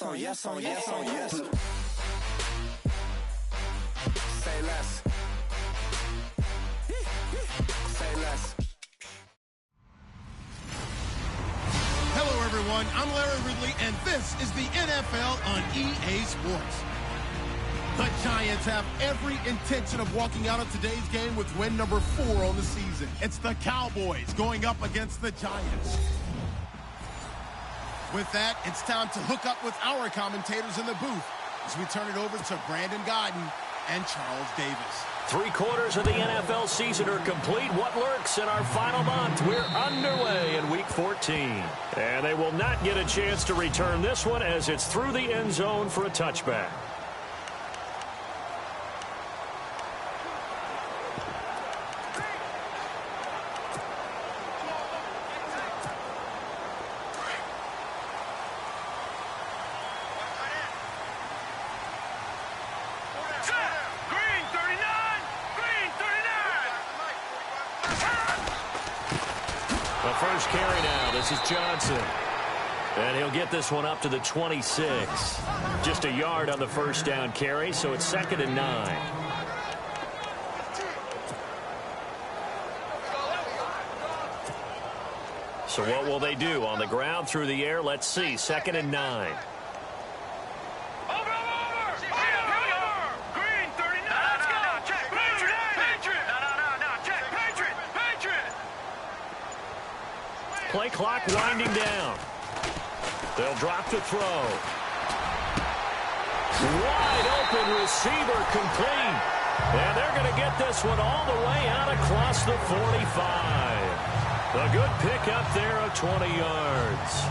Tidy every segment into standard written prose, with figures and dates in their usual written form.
yes on yes on yes on yes. Say less. Say less. Hello, everyone. I'm Larry Ridley, and this is the NFL on EA Sports. The Giants have every intention of walking out of today's game with win number 4 on the season. It's the Cowboys going up against the Giants. With that, it's time to hook up with our commentators in the booth as we turn it over to Brandon Godden and Charles Davis. 3/4 of the NFL season are complete. What lurks in our final month? We're underway in Week 14. And they will not get a chance to return this one as it's through the end zone for a touchback. First carry now. This is Johnson. And he'll get this one up to the 26. Just a yard on the first down carry, so it's 2nd and 9. So what will they do? On the ground, through the air? Let's see. 2nd and 9. Play clock winding down. They'll drop to throw. Wide open receiver complete. And they're going to get this one all the way out across the 45. A good pickup there of 20 yards.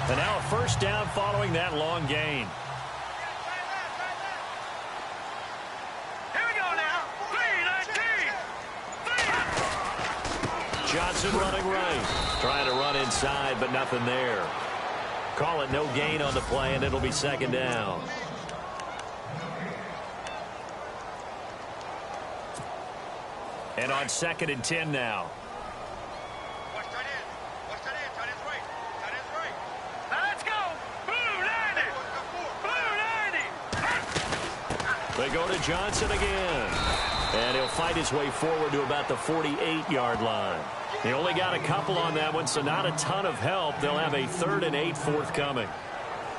And now a first down following that long gain. Johnson running right. Trying to run inside, but nothing there. Call it no gain on the play, and it'll be 2nd down. And on 2nd and 10 now. Watch tight end. Watch tight end. Tight end's right. Tight end's right. Now let's go. Blue 90. Blue 90. They go to Johnson again. And he'll fight his way forward to about the 48-yard line. He only got a couple on that one, so not a ton of help. They'll have a 3rd and 8 forthcoming.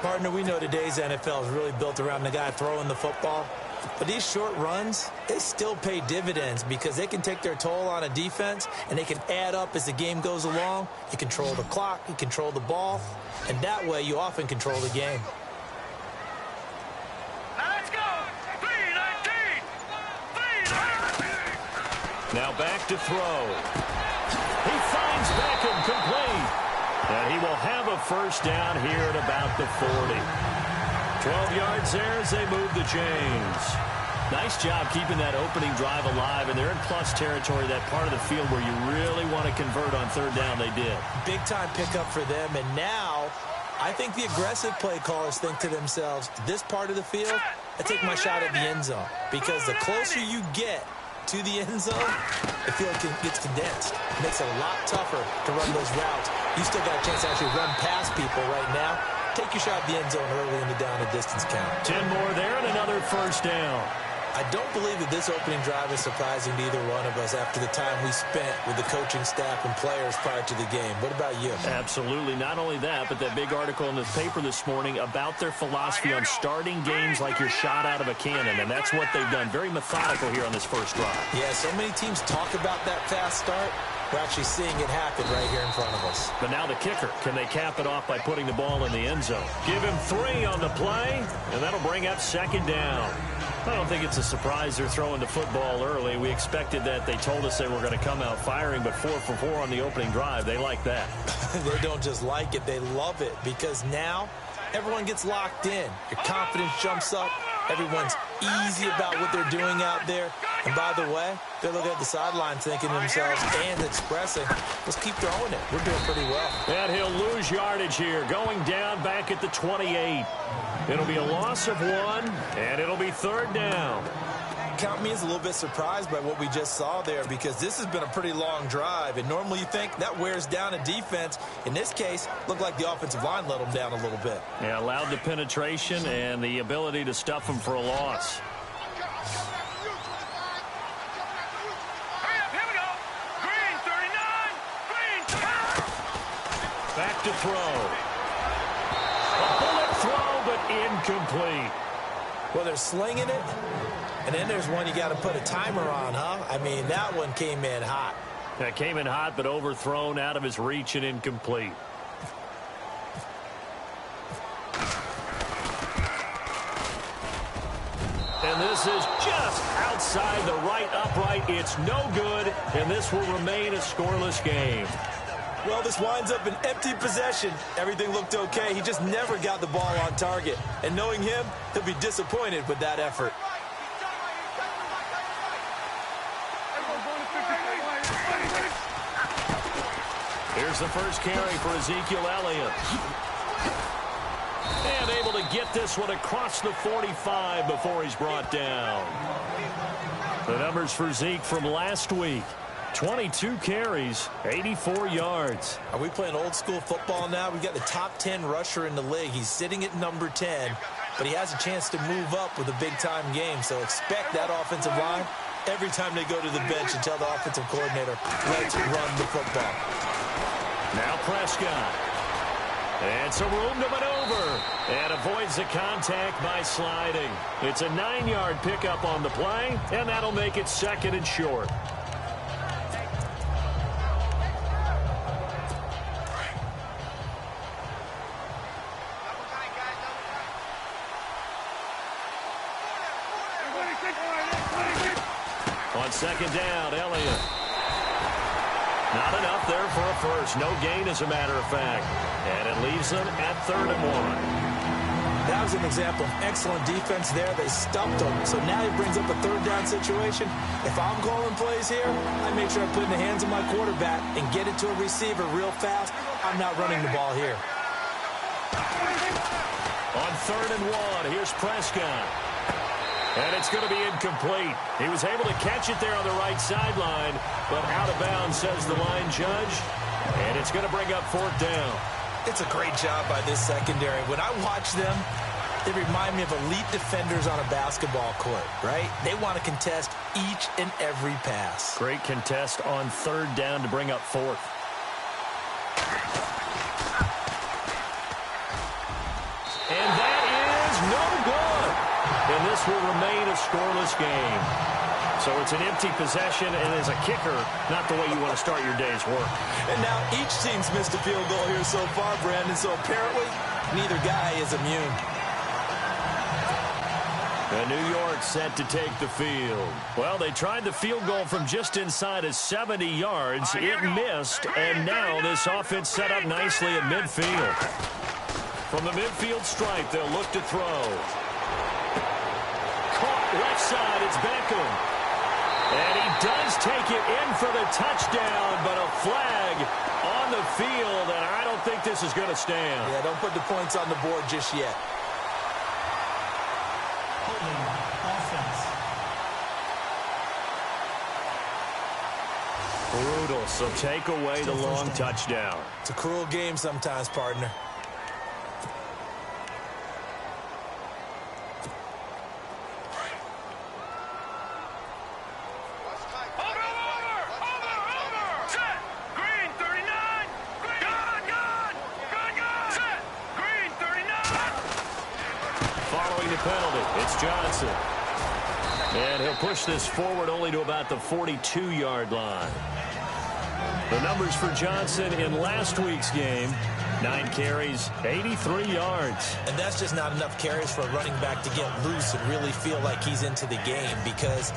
Partner, we know today's NFL is really built around the guy throwing the football. But these short runs, they still pay dividends because they can take their toll on a defense, and they can add up as the game goes along. You control the clock, you control the ball, and that way you often control the game. Now back to throw. He finds Beckham complete. And he will have a first down here at about the 40. 12 yards there as they move the chains. Nice job keeping that opening drive alive, and they're in plus territory, that part of the field where you really want to convert on 3rd down. They did. Big time pickup for them, and now I think the aggressive play callers think to themselves, this part of the field, I take my shot at the end zone, because the closer you get to the end zone, the field gets condensed. It makes it a lot tougher to run those routes. You still got a chance to actually run past people right now. Take your shot at the end zone early in the down and distance count. 10 more there and another first down. I don't believe that this opening drive is surprising to either one of us after the time we spent with the coaching staff and players prior to the game. What about you? Absolutely. Not only that, but that big article in the paper this morning about their philosophy on starting games like you're shot out of a cannon, and that's what they've done. Very methodical here on this first drive. Yeah, so many teams talk about that fast start. We're actually seeing it happen right here in front of us. But now the kicker. Can they cap it off by putting the ball in the end zone? Give him 3 on the play, and that'll bring up 2nd down. I don't think it's a surprise they're throwing the football early. We expected that. They told us they were going to come out firing, but 4 for 4 on the opening drive. They like that. They don't just like it. They love it, because now everyone gets locked in. Your confidence jumps up. Everyone's easy about what they're doing out there. And by the way, they're looking at the sideline thinking to themselves and expressing, let's keep throwing it. We're doing pretty well. And he'll lose yardage here, going down back at the 28. It'll be a loss of 1, and it'll be 3rd down. count me as a little bit surprised by what we just saw there, because this has been a pretty long drive, and normally you think that wears down a defense. In this case, looked like the offensive line let them down a little bit. Yeah, allowed the penetration and the ability to stuff them for a loss. Back to throw. A bullet throw, but incomplete. Well, they're slinging it, and then there's one you got to put a timer on, huh? I mean, that one came in hot. That came in hot, but overthrown, out of his reach, and incomplete. And this is just outside the right upright. It's no good, and this will remain a scoreless game. Well, this winds up an empty possession. Everything looked okay. He just never got the ball on target. And knowing him, he'll be disappointed with that effort. Here's the first carry for Ezekiel Elliott. And able to get this one across the 45 before he's brought down. The numbers for Zeke from last week. 22 carries, 84 yards. Are we playing old school football now? We've got the top 10 rusher in the league. He's sitting at number 10, but he has a chance to move up with a big-time game. So expect that offensive line every time they go to the bench and tell the offensive coordinator, let's run the football. Now Prescott. And some room to maneuver. And avoids the contact by sliding. It's a 9-yard pickup on the play, and that'll make it 2nd and short. On 2nd down, Elliott. Not enough there for a first. No gain, as a matter of fact. And it leaves them at 3rd and 1. That was an example of excellent defense there. They stumped him. So now he brings up a 3rd down situation. If I'm calling plays here, I make sure I put it in the hands of my quarterback and get it to a receiver real fast. I'm not running the ball here. On 3rd and 1, here's Prescott. And it's going to be incomplete. He was able to catch it there on the right sideline, but out of bounds, says the line judge. And it's going to bring up 4th down. It's a great job by this secondary. When I watch them, they remind me of elite defenders on a basketball court, right? They want to contest each and every pass. Great contest on 3rd down to bring up 4th. And that is no good. And this will remain a scoreless game. So it's an empty possession, and as a kicker, not the way you want to start your day's work. And now each team's missed a field goal here so far, Brandon, so apparently neither guy is immune. And New York set to take the field. Well, they tried the field goal from just inside of 70 yards. It missed, and now this offense set up nicely at midfield. From the midfield stripe, they'll look to throw. Caught left side, it's Beckham. And he does take it in for the touchdown, but a flag on the field, and I don't think this is going to stand. Yeah, don't put the points on the board just yet. Brutal, so take away the long touchdown. It's a cruel game sometimes, partner. Johnson. And he'll push this forward only to about the 42-yard line. The numbers for Johnson in last week's game, 9 carries, 83 yards. And that's just not enough carries for a running back to get loose and really feel like he's into the game, because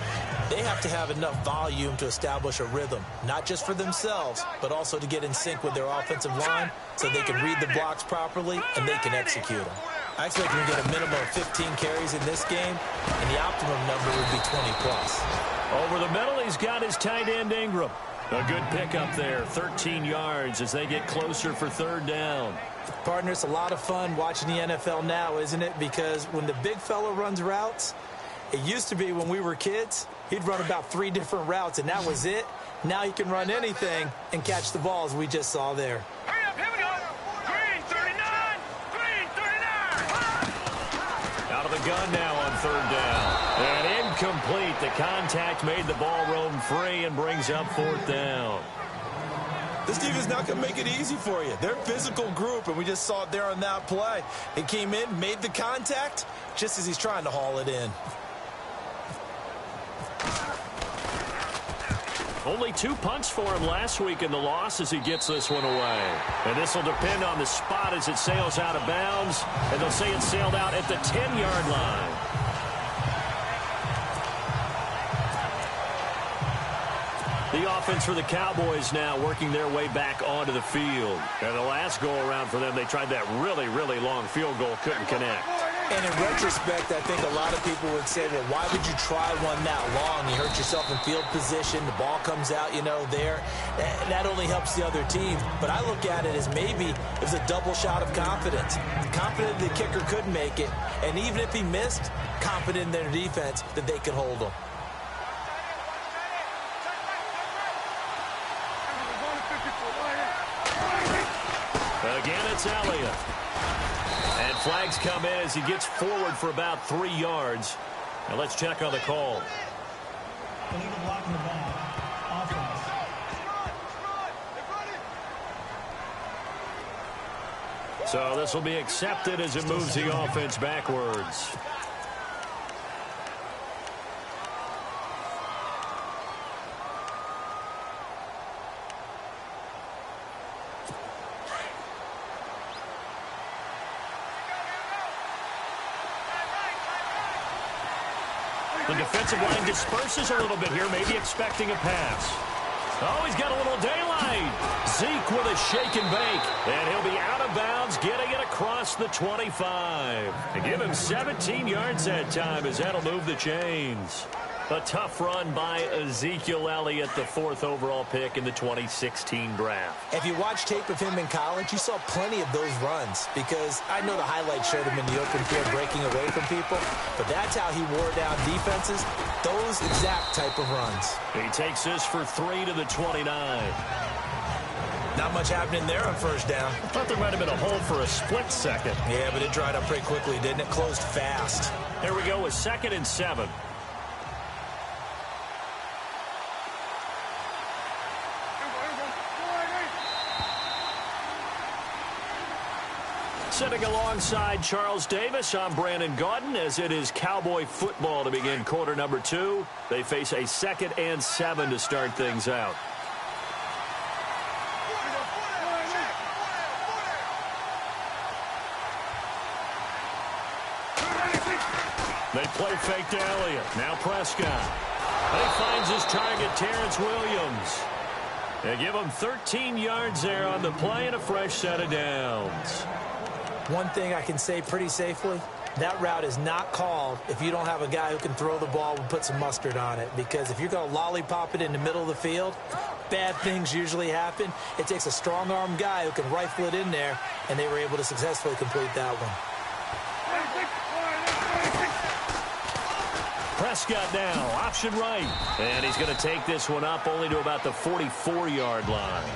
they have to have enough volume to establish a rhythm, not just for themselves, but also to get in sync with their offensive line so they can read the blocks properly and they can execute them. I expect him to get a minimum of 15 carries in this game, and the optimum number would be 20+. Over the middle, he's got his tight end, Ingram. A good pickup there, 13 yards as they get closer for 3rd down. Partner, it's a lot of fun watching the NFL now, isn't it? Because when the big fella runs routes, It used to be when we were kids, he'd run about 3 different routes, and that was it. Now he can run anything and catch the balls we just saw there. Hurry up, here we go. Green 39. Green 39. Out of the gun now on 3rd down. And incomplete. The contact made the ball roam free and brings up 4th down. This defense is not going to make it easy for you. They're a physical group, and we just saw it there on that play. He came in, made the contact, just as he's trying to haul it in. Only 2 punts for him last week in the loss as he gets this one away. And this will depend on the spot as it sails out of bounds. And they'll say it sailed out at the 10-yard line. The offense for the Cowboys now working their way back onto the field. And the last go-around for them, they tried that really, really long field goal, couldn't connect. And in retrospect, I think a lot of people would say, well, why would you try one that long? You hurt yourself in field position. The ball comes out, there. That only helps the other team. But I look at it as maybe it was a double shot of confidence. Confident the kicker could make it. And even if he missed, confident in their defense that they could hold him. Again, it's Elliott. And flags come in as he gets forward for about 3 yards. Now let's check on the call. Illegal blocking the ball. Offense. So this will be accepted as it moves the offense backwards. The defensive line disperses a little bit here, maybe expecting a pass. Oh, he's got a little daylight. Zeke with a shake and bake. And he'll be out of bounds, getting it across the 25. And give him 17 yards that time as that'll move the chains. A tough run by Ezekiel Elliott, the 4th overall pick in the 2016 draft. If you watch tape of him in college, you saw plenty of those runs because I know the highlights showed him in the open field breaking away from people, but that's how he wore down defenses, those exact type of runs. He takes this for 3 to the 29. Not much happening there on 1st down. I thought there might have been a hole for a split second. Yeah, but it dried up pretty quickly, didn't it? Closed fast. Here we go with 2nd and 7. Sitting alongside Charles Davis, I'm Brandon Gaudin, as it is Cowboy football to begin quarter number 2. They face a 2nd and 7 to start things out. They play fake to Elliott. Now Prescott. And he finds his target, Terrence Williams. They give him 13 yards there on the play and a fresh set of downs. One thing I can say pretty safely, that route is not called if you don't have a guy who can throw the ball and put some mustard on it. Because if you're going to lollipop it in the middle of the field, bad things usually happen. It takes a strong-arm guy who can rifle it in there, and they were able to successfully complete that one. Prescott now, option right. And he's going to take this one up only to about the 44-yard line.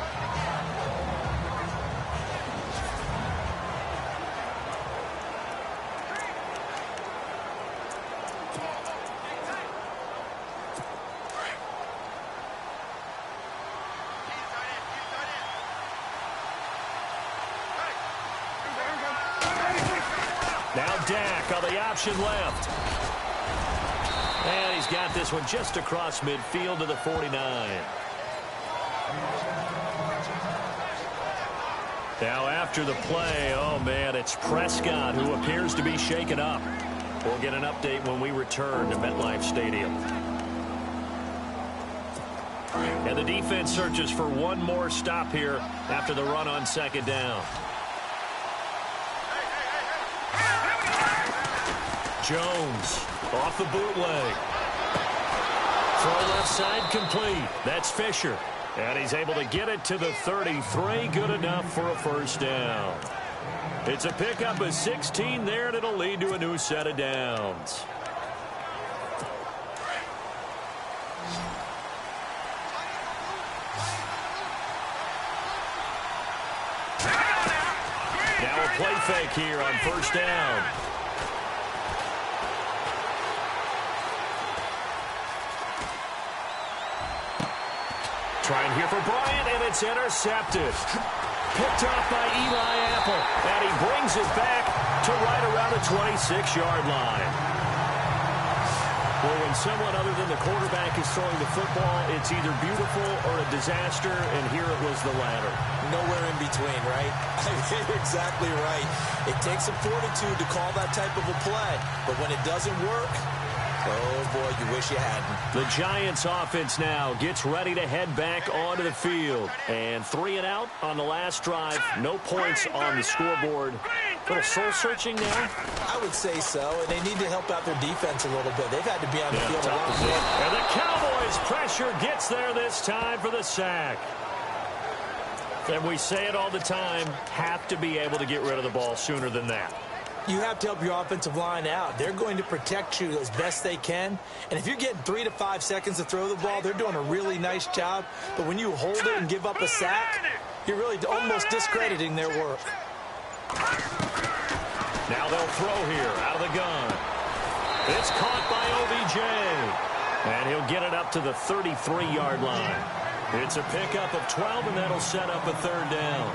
Now Dak on the option left. And he's got this one just across midfield to the 49. Now after the play, oh man, it's Prescott who appears to be shaken up. We'll get an update when we return to MetLife Stadium. And the defense searches for one more stop here after the run on 2nd down. Jones off the bootleg. Throw left side complete. That's Fisher. And he's able to get it to the 33. Good enough for a 1st down. It's a pickup of 16 there, and it'll lead to a new set of downs. play fake here on first down. Trying here for Bryant, and it's intercepted. Picked off by Eli Apple, and he brings it back to right around the 26-yard line. Well, when someone other than the quarterback is throwing the football, it's either beautiful or a disaster, and here it was the latter. Nowhere in between, right? You're exactly right. It takes some fortitude to call that type of a play, but when it doesn't work, oh, boy, you wish you hadn't. The Giants offense now gets ready to head back onto the field. And 3 and out on the last drive. No points on the scoreboard. A little soul-searching now? I would say so, and they need to help out their defense a little bit. They've had to be on the field a lot more. And the Cowboys' pressure gets there this time for the sack. And we say it all the time, have to be able to get rid of the ball sooner than that. You have to help your offensive line out. They're going to protect you as best they can. And if you're getting 3 to 5 seconds to throw the ball, they're doing a really nice job. But when you hold it and give up a sack, you're really almost discrediting their work. Now they'll throw here out of the gun. It's caught by OBJ. And he'll get it up to the 33-yard line. It's a pickup of 12, and that'll set up a 3rd down.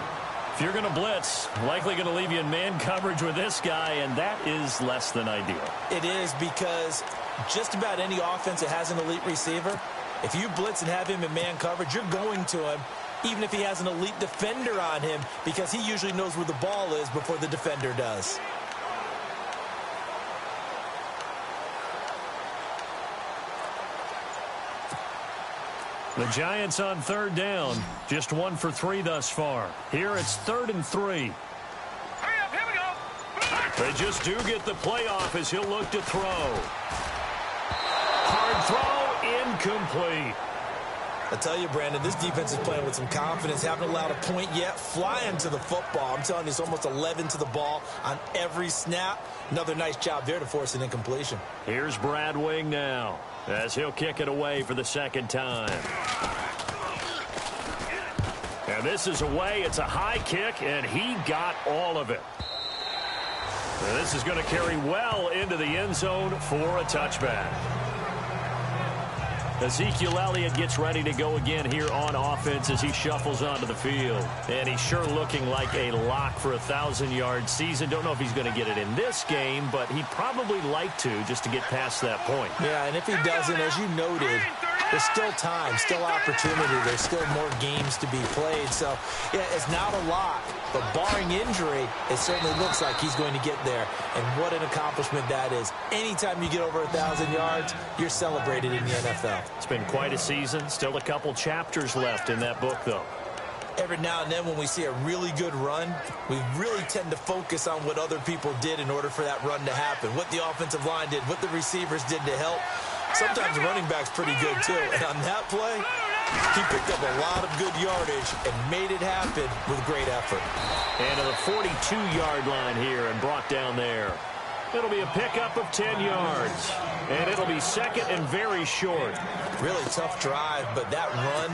If you're going to blitz, likely going to leave you in man coverage with this guy, and that is less than ideal. It is, because just about any offense that has an elite receiver, if you blitz and have him in man coverage, you're going to him, even if he has an elite defender on him, because he usually knows where the ball is before the defender does. The Giants on 3rd down. Just 1 for 3 thus far. Here it's 3rd and 3. Hurry up, here we go. They just do get the playoff as he'll look to throw. Hard throw, incomplete. I tell you, Brandon, this defense is playing with some confidence. Haven't allowed a point yet. Flying to the football. I'm telling you, it's almost 11 to the ball on every snap. Another nice job there to force an incompletion. Here's Brad Wing now, as he'll kick it away for the 2nd time. And this is away. It's a high kick, and he got all of it. And this is going to carry well into the end zone for a touchback. Ezekiel Elliott gets ready to go again here on offense as he shuffles onto the field. And he's sure looking like a lock for a 1,000-yard season. Don't know if he's going to get it in this game, but he'd probably like to just to get past that point. Yeah, and if he doesn't, as you noted, there's still time, still opportunity. There's still more games to be played. So, yeah, it's not a lot. But barring injury, it certainly looks like he's going to get there. And what an accomplishment that is. Anytime you get over 1,000 yards, you're celebrated in the NFL. It's been quite a season. Still a couple chapters left in that book, though. Every now and then when we see a really good run, we really tend to focus on what other people did in order for that run to happen. What the offensive line did, what the receivers did to help. Sometimes the running back's pretty good, too. And on that play, he picked up a lot of good yardage and made it happen with great effort. And to the 42-yard line here and brought down there. It'll be a pickup of 10 yards. And it'll be 2nd and very short. Really tough drive, but that run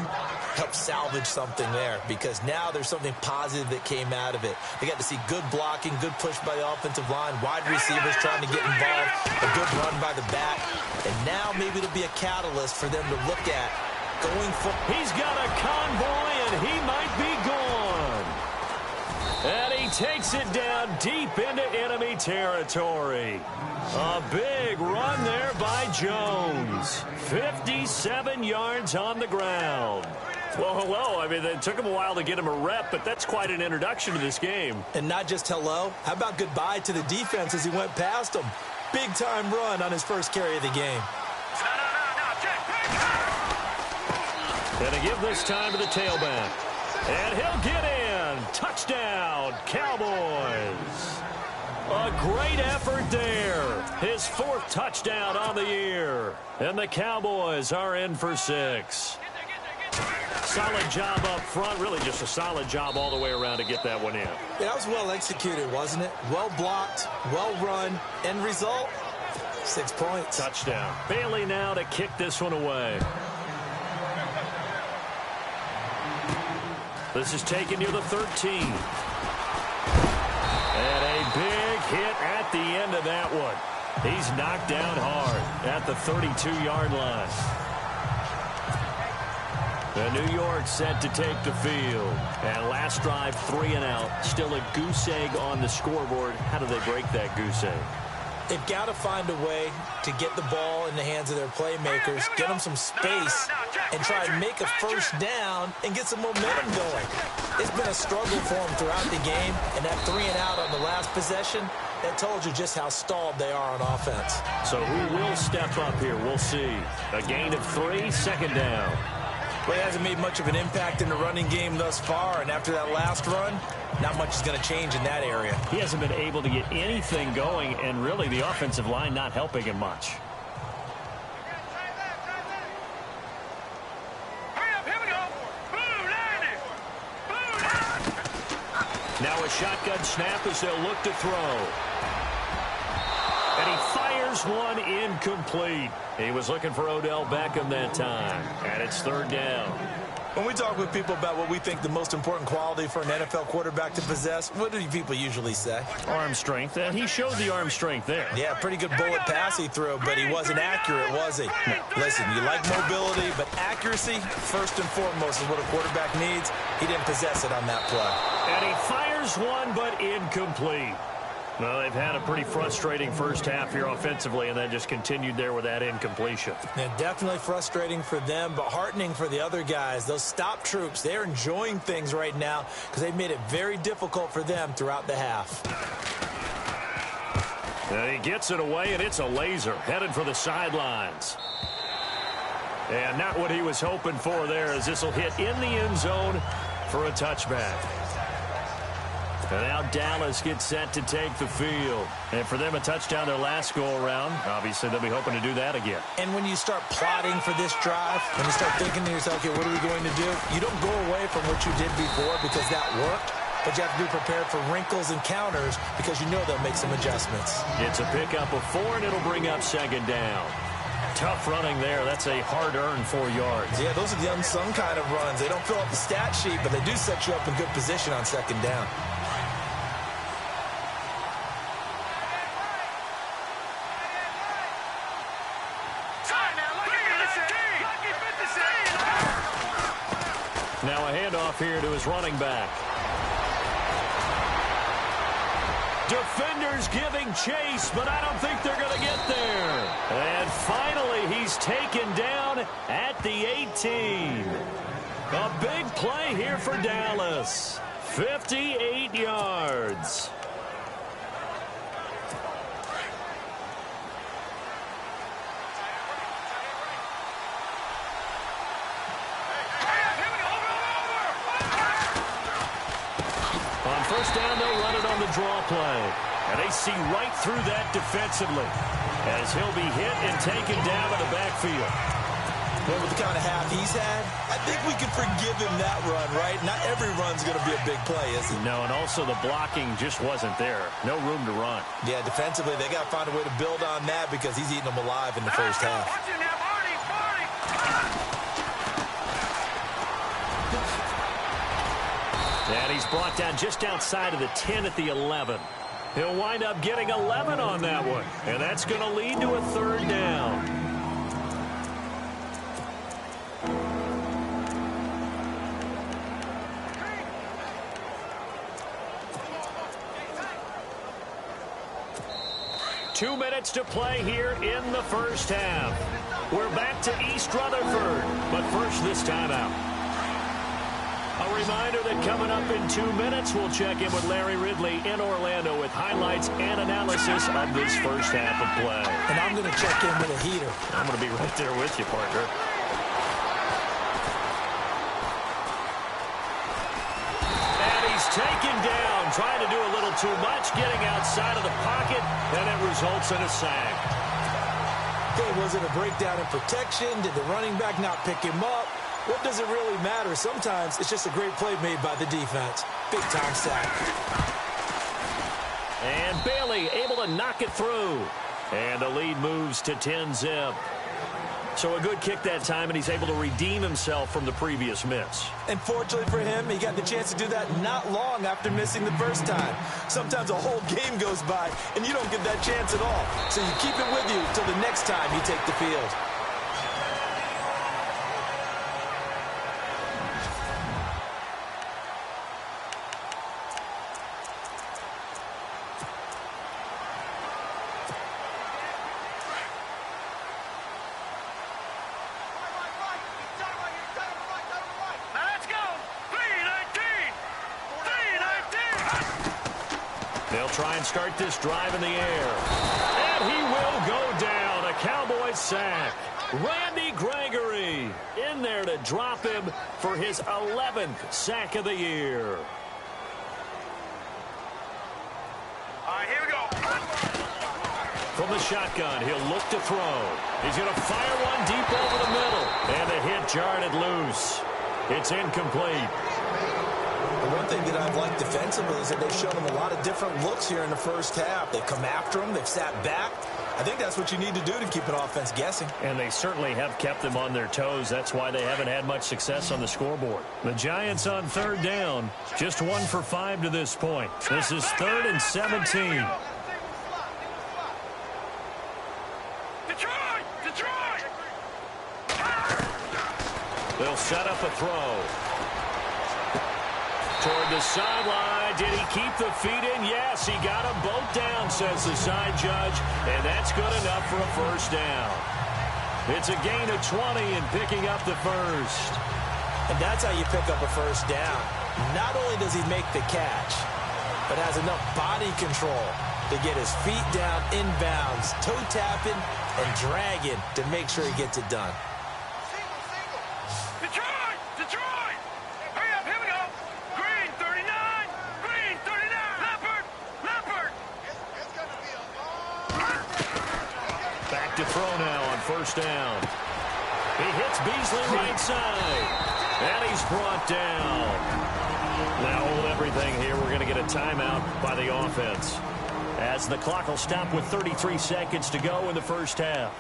helped salvage something there, because now there's something positive that came out of it. They got to see good blocking, good push by the offensive line, wide receivers trying to get involved, a good run by the back. And now maybe it'll be a catalyst for them to look at going forward. He's got a convoy, and he might be gone. And he takes it down deep into enemy territory. A big run there by Jones. 57 yards on the ground. Well, hello. I mean, it took him a while to get him a rep, but that's quite an introduction to this game. And not just hello. How about goodbye to the defense as he went past him? Big-time run on his first carry of the game. And to give this time to the tailback. And he'll get in. Touchdown, Cowboys. A great effort there. His 4th touchdown on the year. And the Cowboys are in for 6. Solid job up front. Really just a solid job all the way around to get that one in. Yeah, that was well executed, wasn't it? Well blocked, well run. End result, 6 points. Touchdown. Bailey now to kick this one away. This is taken near the 13. And a big hit at the end of that one. He's knocked down hard at the 32-yard line. The New York set to take the field. And last drive, 3 and out. Still a goose egg on the scoreboard. How do they break that goose egg? They've got to find a way to get the ball in the hands of their playmakers, get them some space, and try and make a first down and get some momentum going. It's been a struggle for them throughout the game, and that 3 and out on the last possession, that told you just how stalled they are on offense. So who will step up here? We'll see. A gain of 3, second down. Well, he hasn't made much of an impact in the running game thus far, and after that last run, not much is going to change in that area. He hasn't been able to get anything going, and really the offensive line not helping him much. Now a shotgun snap as they'll look to throw. And he fires one incomplete. He was looking for Odell Beckham that time. And it's third down. When we talk with people about what we think the most important quality for an NFL quarterback to possess, what do people usually say? Arm strength. And he showed the arm strength there. Yeah, pretty good bullet pass he threw, but he wasn't accurate, was he? No. Listen, you like mobility, but accuracy, first and foremost, is what a quarterback needs. He didn't possess it on that play. And he fires one, but incomplete. Well, they've had a pretty frustrating first half here offensively, and then just continued there with that incompletion. Yeah, definitely frustrating for them, but heartening for the other guys. Those stop troops, they're enjoying things right now because they've made it very difficult for them throughout the half. And he gets it away, and it's a laser headed for the sidelines. And not what he was hoping for there, as this will hit in the end zone for a touchback. And now Dallas gets set to take the field. And for them, a touchdown their last go-around. Obviously, they'll be hoping to do that again. And when you start plotting for this drive, when you start thinking to yourself, okay, what are we going to do? You don't go away from what you did before because that worked. But you have to be prepared for wrinkles and counters because you know they'll make some adjustments. It's a pickup of 4, and it'll bring up second down. Tough running there. That's a hard-earned 4 yards. Yeah, those are the unsung kind of runs. They don't fill up the stat sheet, but they do set you up in good position on second down. Now a handoff here to his running back. Defenders giving chase, but I don't think they're going to get there. And finally, he's taken down at the 18. A big play here for Dallas. 58 yards. First down, they'll run it on the draw play. And they see right through that defensively as he'll be hit and taken down in the backfield. Well, with the kind of half he's had, I think we can forgive him that run, right? Not every run's going to be a big play, is it? No, and also the blocking just wasn't there. No room to run. Yeah, defensively, they got to find a way to build on that because he's eating them alive in the first half. And he's brought down just outside of the 10 at the 11. He'll wind up getting 11 on that one. And that's going to lead to a third down. Two minutes to play here in the first half. We're back to East Rutherford. But first, this timeout. A reminder that coming up in 2 minutes, we'll check in with Larry Ridley in Orlando with highlights and analysis of this first half of play. And I'm going to check in with a heater. I'm going to be right there with you, partner. And he's taken down, trying to do a little too much, getting outside of the pocket, and it results in a sack. Okay, was it a breakdown in protection? Did the running back not pick him up? What does it really matter? Sometimes it's just a great play made by the defense. Big-time sack. And Bailey able to knock it through. And the lead moves to 10-zip. So a good kick that time, and he's able to redeem himself from the previous miss. And fortunately for him, he got the chance to do that not long after missing the first time. Sometimes a whole game goes by, and you don't get that chance at all. So you keep it with you until the next time you take the field. They'll try and start this drive in the air. And he will go down. A Cowboys sack. Randy Gregory in there to drop him for his 11th sack of the year. All right, here we go. From the shotgun, he'll look to throw. He's going to fire one deep over the middle. And the hit jarred it loose. It's incomplete. The one thing that I've liked defensively is that they've shown him a lot of different looks here in the first half. They've come after him. They've sat back. I think that's what you need to do to keep an offense guessing. And they certainly have kept them on their toes. That's why they haven't had much success on the scoreboard. The Giants on third down, just 1 for 5 to this point. This is 3rd and 17. They'll set up a throw. Toward the sideline. Did he keep the feet in? Yes, he got them both down, says the side judge, and that's good enough for a first down. It's a gain of 20 and picking up the first. And that's how you pick up a first down. Not only does he make the catch, but has enough body control to get his feet down inbounds, toe tapping and dragging to make sure he gets it done. Detroit! Hurry up, here we go. Green 39, Green 39. Leopard. It's going to be a long... Back to throw now on first down. He hits Beasley right side. And he's brought down. Now hold everything here. We're going to get a timeout by the offense, as the clock will stop with 33 seconds to go in the first half.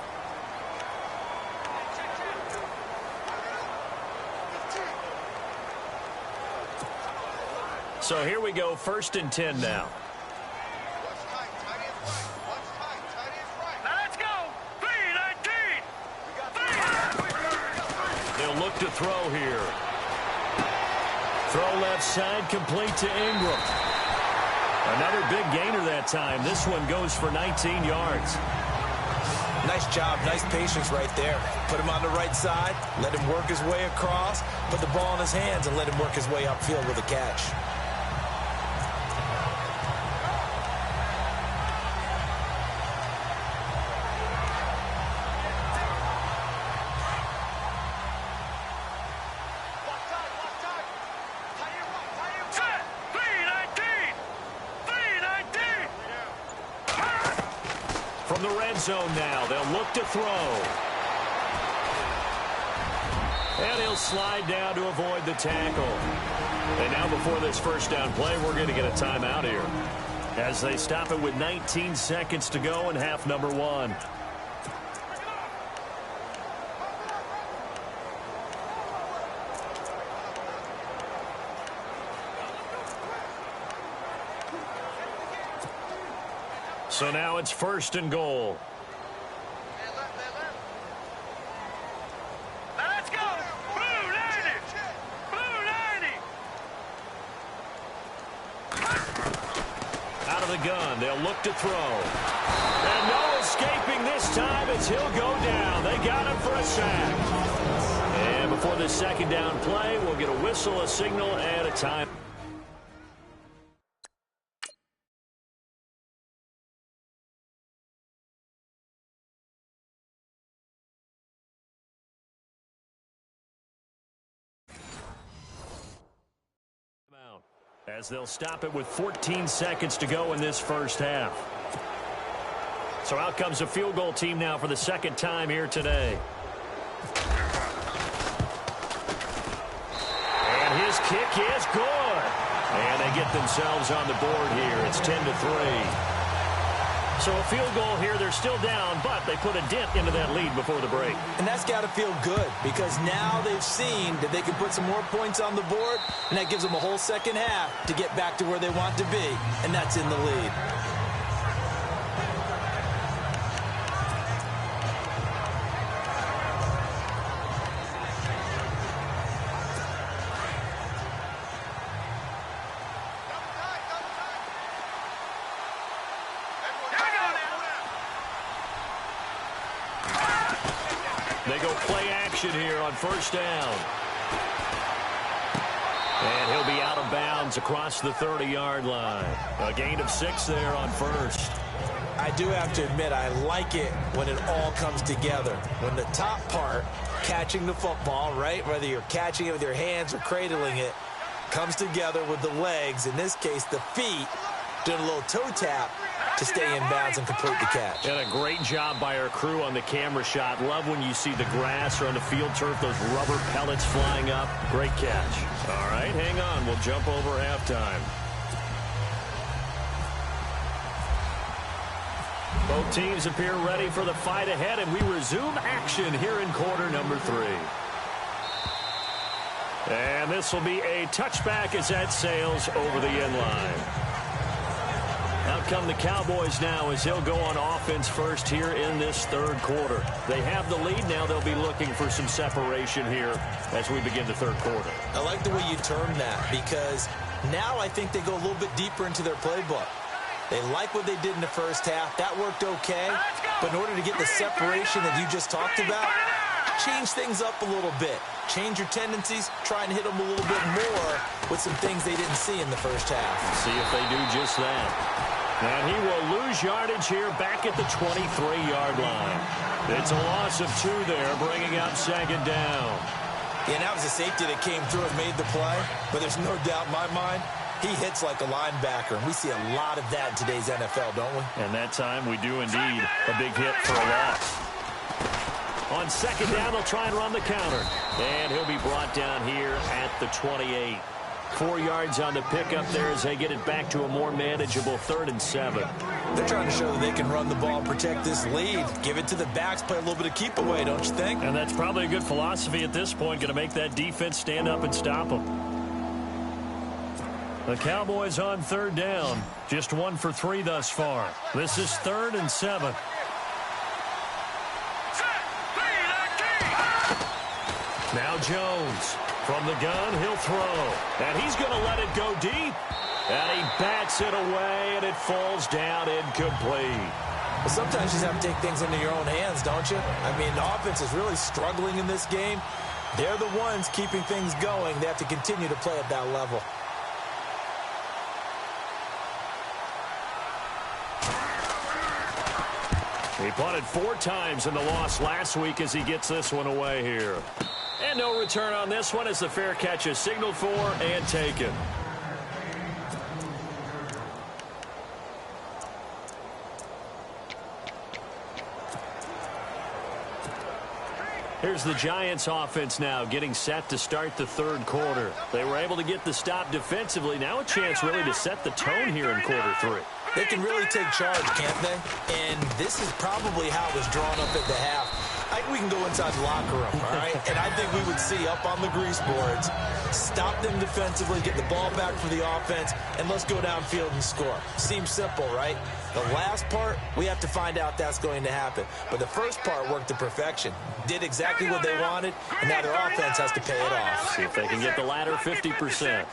So here we go, 1st and 10 now. Let's go. 3-19. They'll look to throw here. Throw left side, complete to Ingram. Another big gainer that time. This one goes for 19 yards. Nice job, nice patience right there. Put him on the right side, let him work his way across, put the ball in his hands, and let him work his way upfield with a catch. From the red zone now, they'll look to throw. And he'll slide down to avoid the tackle. And now before this first down play, we're going to get a timeout here, as they stop it with 19 seconds to go in half number 1. So now it's 1st and goal. Let's go. Blue 90. Blue 90. Out of the gun, they'll look to throw. And no escaping this time as he'll go down. They got him for a sack. And before the second down play, we'll get a whistle, a signal, and a time. As they'll stop it with 14 seconds to go in this first half. So out comes a field goal team now for the second time here today. And his kick is good. And they get themselves on the board here. It's 10-3. So a field goal here. They're still down, but they put a dent into that lead before the break. And that's got to feel good because now they've seen that they can put some more points on the board, and that gives them a whole second half to get back to where they want to be, and that's in the lead. They go play action here on first down. And he'll be out of bounds across the 30-yard line. A gain of 6 there on first. I do have to admit, I like it when it all comes together. When the top part, catching the football, right, whether you're catching it with your hands or cradling it, comes together with the legs, in this case the feet, doing a little toe tap to stay in bounds and complete the catch. And a great job by our crew on the camera shot. Love when you see the grass or on the field turf, those rubber pellets flying up. Great catch. All right, hang on. We'll jump over halftime. Both teams appear ready for the fight ahead, and we resume action here in quarter number 3. And this will be a touchback as that sails over the end line. Out come the Cowboys now as they'll go on offense first here in this third quarter. They have the lead now. They'll be looking for some separation here as we begin the third quarter. I like the way you term that because now I think they go a little bit deeper into their playbook. They like what they did in the first half. That worked okay. But in order to get the separation that you just talked about, change things up a little bit. Change your tendencies. Try and hit them a little bit more with some things they didn't see in the first half. See if they do just that. And he will lose yardage here back at the 23-yard line. It's a loss of 2 there, bringing up second down. Yeah, and that was a safety that came through and made the play. But there's no doubt in my mind, he hits like a linebacker. And we see a lot of that in today's NFL, don't we? And that time we do indeed. A big hit for a loss. On second down, they'll try and run the counter. And he'll be brought down here at the 28. 4 yards on the pickup there as they get it back to a more manageable 3rd and 7. They're trying to show that they can run the ball and protect this lead. Give it to the backs, play a little bit of keep away, don't you think? And that's probably a good philosophy at this point, going to make that defense stand up and stop them. The Cowboys on 3rd down. Just 1 for 3 thus far. This is 3rd and 7. Now Jones. From the gun, he'll throw. And he's going to let it go deep. And he bats it away, and it falls down incomplete. Well, sometimes you just have to take things into your own hands, don't you? I mean, the offense is really struggling in this game. They're the ones keeping things going. They have to continue to play at that level. He punted 4 times in the loss last week as he gets this one away here. And no return on this one as the fair catch is signaled for and taken. Here's the Giants offense now getting set to start the 3rd quarter. They were able to get the stop defensively. Now a chance really to set the tone here in quarter 3. They can really take charge, can't they? And this is probably how it was drawn up at the half. I think we can go inside the locker room, all right? And I think we would see up on the grease boards, stop them defensively, get the ball back for the offense, and let's go downfield and score. Seems simple, right? The last part, we have to find out that's going to happen. But the first part worked to perfection. Did exactly what they wanted, and now their offense has to pay it off. See if they can get the latter 50%.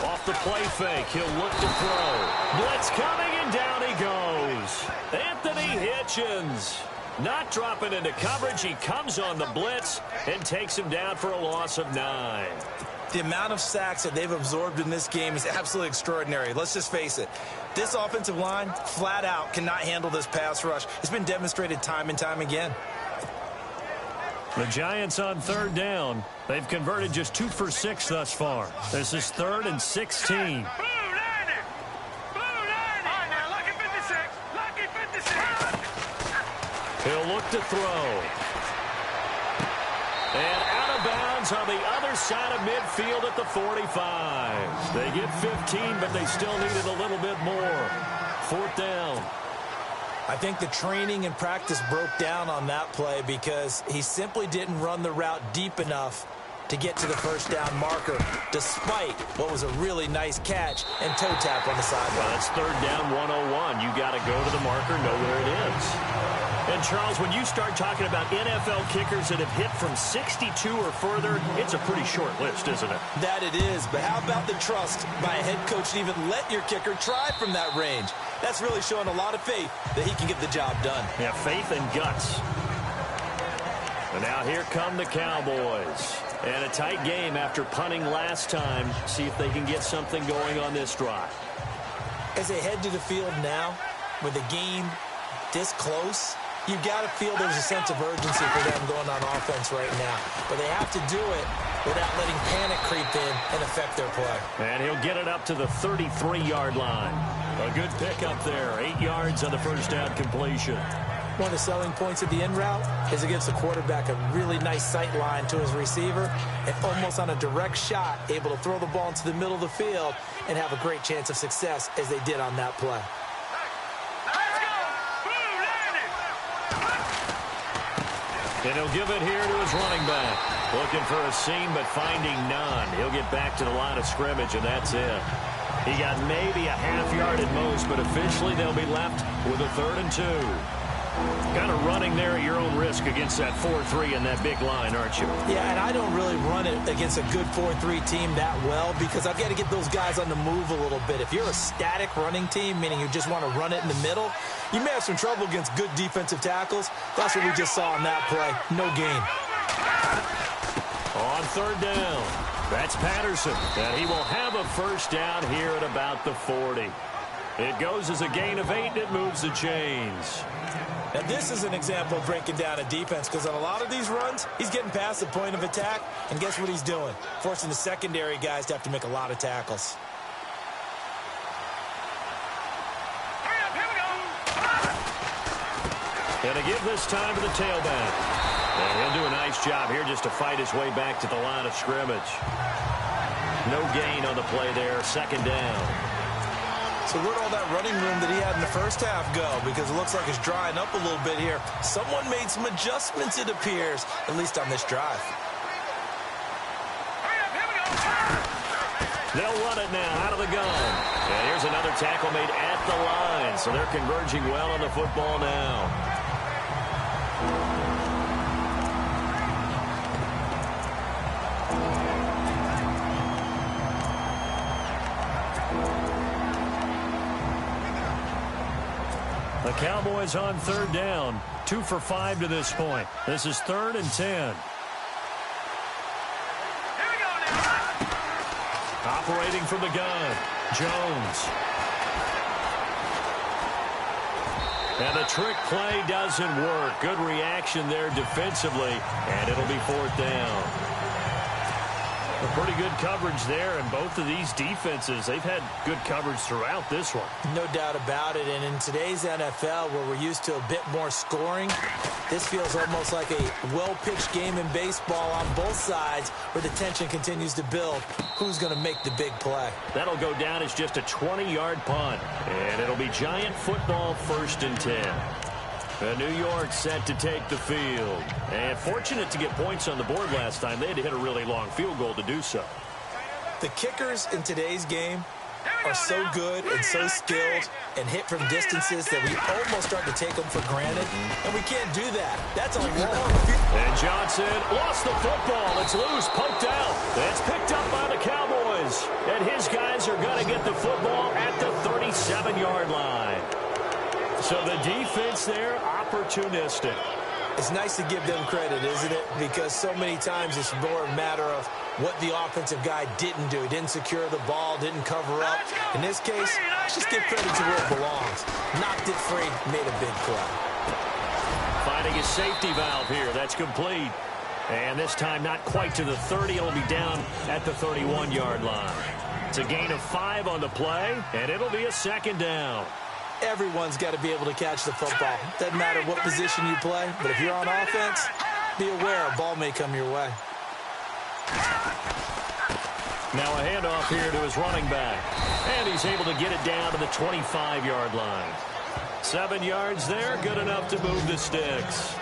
Off the play fake, he'll look to throw. Blitz coming, and down he goes. Anthony Hitchens not dropping into coverage. He comes on the blitz and takes him down for a loss of 9. The amount of sacks that they've absorbed in this game is absolutely extraordinary. Let's just face it. This offensive line, flat out, cannot handle this pass rush. It's been demonstrated time and time again. The Giants on 3rd down. They've converted just 2 for 6 thus far. This is 3rd and 16. He'll look to throw. And out of bounds Cowboys on the other side of midfield at the 45. They get 15, but they still needed a little bit more. 4th down. I think the training and practice broke down on that play because he simply didn't run the route deep enough to get to the first down marker, despite what was a really nice catch and toe tap on the sideline. Well, that's 3rd down 101. You got to go to the marker, know where it is. And, Charles, when you start talking about NFL kickers that have hit from 62 or further, it's a pretty short list, isn't it? That it is, but how about the trust by a head coach to even let your kicker try from that range? That's really showing a lot of faith that he can get the job done. Yeah, faith and guts. And now here come the Cowboys. And a tight game after punting last time. See if they can get something going on this drive. As they head to the field now, with the game this close, you've got to feel there's a sense of urgency for them going on offense right now. But they have to do it without letting panic creep in and affect their play. And he'll get it up to the 33-yard line. A good pickup there. 8 yards on the first down completion. One of the selling points of the in route is it gives the quarterback a really nice sight line to his receiver and almost on a direct shot able to throw the ball into the middle of the field and have a great chance of success as they did on that play. And he'll give it here to his running back. Looking for a seam, but finding none. He'll get back to the line of scrimmage, and that's it. He got maybe a half yard at most, but officially they'll be left with a 3rd and 2. Kind of running there at your own risk against that 4-3 and that big line, aren't you? Yeah, and I don't really run it against a good 4-3 team that well because I've got to get those guys on the move a little bit. If you're a static running team, meaning you just want to run it in the middle, you may have some trouble against good defensive tackles. That's what we just saw on that play. No gain. On 3rd down, that's Patterson, and he will have a first down here at about the 40. It goes as a gain of 8, and it moves the chains. Now, this is an example of breaking down a defense because on a lot of these runs, he's getting past the point of attack, and guess what he's doing? Forcing the secondary guys to have to make a lot of tackles. And to give this time to the tailback. And he'll do a nice job here just to fight his way back to the line of scrimmage. No gain on the play there, 2nd down. So where'd all that running room that he had in the first half go? Because it looks like it's drying up a little bit here. Someone made some adjustments, it appears, at least on this drive. They'll run it now out of the gun. And here's another tackle made at the line. So they're converging well on the football now. The Cowboys on 3rd down. 2 for 5 to this point. This is 3rd and 10. Operating from the gun, Jones. And the trick play doesn't work. Good reaction there defensively, and it'll be 4th down. A pretty good coverage there, and both of these defenses, they've had good coverage throughout this one. No doubt about it, and in today's NFL, where we're used to a bit more scoring, this feels almost like a well-pitched game in baseball on both sides where the tension continues to build. Who's going to make the big play? That'll go down as just a 20-yard punt, and it'll be Giant football 1st and 10. New York set to take the field. And fortunate to get points on the board last time. They had to hit a really long field goal to do so. The kickers in today's game are so good and so skilled and hit from distances that we almost start to take them for granted. And we can't do that. That's a long field. And Johnson lost the football. It's loose, poked out. It's picked up by the Cowboys. And his guys are going to get the football at the 37-yard line. So the defense there, opportunistic. It's nice to give them credit, isn't it? Because so many times it's more a matter of what the offensive guy didn't do. He didn't secure the ball, didn't cover up. In this case, let's just give credit to where it belongs. Knocked it free, made a big play. Finding a safety valve here. That's complete. And this time not quite to the 30. It'll be down at the 31-yard line. It's a gain of 5 on the play, and it'll be a 2nd down. Everyone's got to be able to catch the football. Doesn't matter what position you play, but if you're on offense, be aware a ball may come your way. Now a handoff here to his running back. And he's able to get it down to the 25-yard line. 7 yards there, good enough to move the sticks.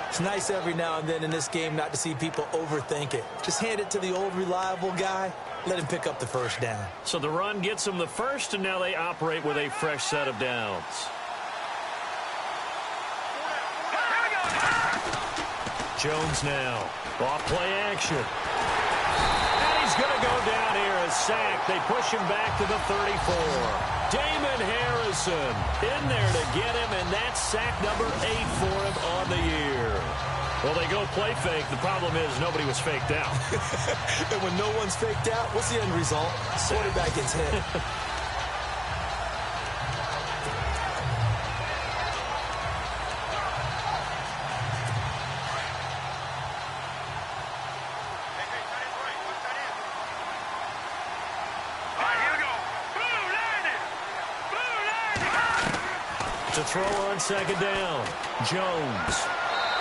It's nice every now and then in this game not to see people overthink it. Just hand it to the old reliable guy. Let him pick up the first down. So the run gets them the first, and now they operate with a fresh set of downs. Jones now. Off play action. And he's going to go down here, a sack. They push him back to the 34. Damon Harrison in there to get him, and that's sack number 8 for him on the year. Well, they go play fake. The problem is nobody was faked out. And when no one's faked out, what's the end result? Quarterback gets hit. To throw on second down. Jones.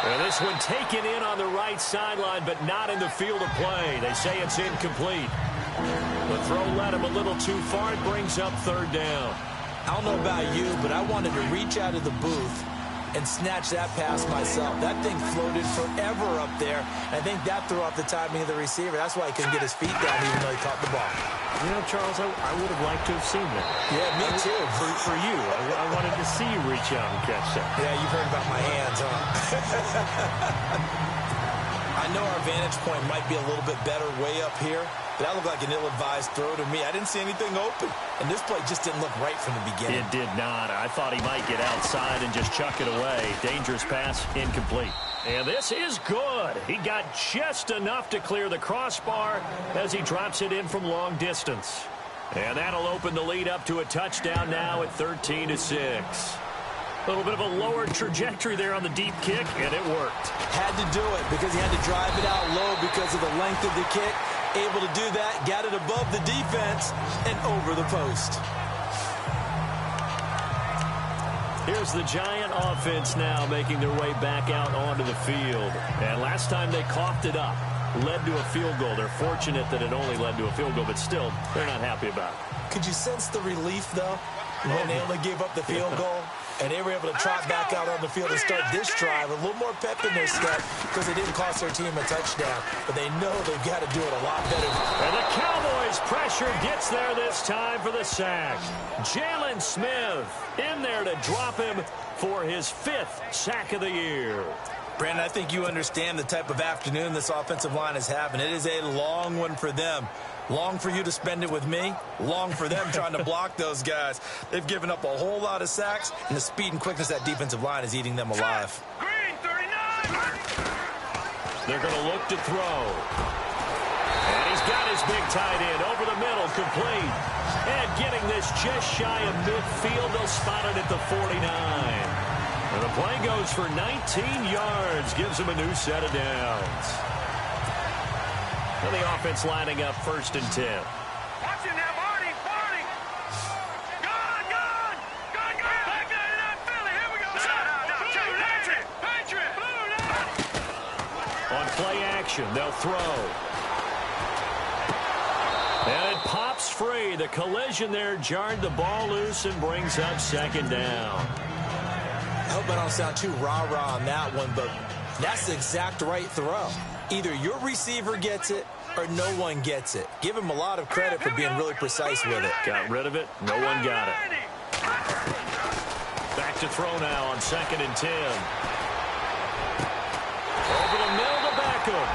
And this one taken in on the right sideline, but not in the field of play. They say it's incomplete. The throw led him a little too far. It brings up third down. I don't know about you, but I wanted to reach out of the booth and snatch that pass myself. That thing floated forever up there. I think that threw off the timing of the receiver. That's why he couldn't get his feet down even though he caught the ball. You know, Charles, I would have liked to have seen that. Yeah, me too. For you. I wanted to see you reach out and catch that. Yeah, you've heard about my hands, huh? I know our vantage point might be a little bit better way up here, but that looked like an ill-advised throw to me. I didn't see anything open, and this play just didn't look right from the beginning. It did not. I thought he might get outside and just chuck it away. Dangerous pass, incomplete. And this is good. He got just enough to clear the crossbar as he drops it in from long distance. And that'll open the lead up to a touchdown now at 13-6. A little bit of a lower trajectory there on the deep kick, and it worked. Had to do it because he had to drive it out low because of the length of the kick. Able to do that, got it above the defense, and over the post. Here's the Giant offense now making their way back out onto the field. And last time they coughed it up, led to a field goal. They're fortunate that it only led to a field goal, but still, they're not happy about it. Could you sense the relief, though, when they only gave up the field goal? And they were able to trot back out on the field and start this drive. A little more pep in their step because they didn't cost their team a touchdown. But they know they've got to do it a lot better. And the Cowboys' pressure gets there this time for the sack. Jalen Smith in there to drop him for his 5th sack of the year. Brandon, I think you understand the type of afternoon this offensive line is having. It is a long one for them. Long for you to spend it with me. Long for them trying to block those guys. They've given up a whole lot of sacks, and the speed and quickness of that defensive line is eating them alive. Green 39. They're going to look to throw. And he's got his big tight end over the middle, complete. And getting this just shy of midfield, they'll spot it at the 49. And the play goes for 19 yards, gives him a new set of downs. And the offense lining up 1st and 10. Watch it now, Barney. Gone. Back there in that Philly. Here we go. Patriot. On play action, they'll throw. And it pops free. The collision there jarred the ball loose and brings up 2nd down. I hope I don't sound too rah-rah on that one, but that's the exact right throw. Either your receiver gets it or no one gets it. Give him a lot of credit for being really precise with it. Got rid of it. No one got it. Back to throw now on 2nd and 10. Over the middle to Beckham.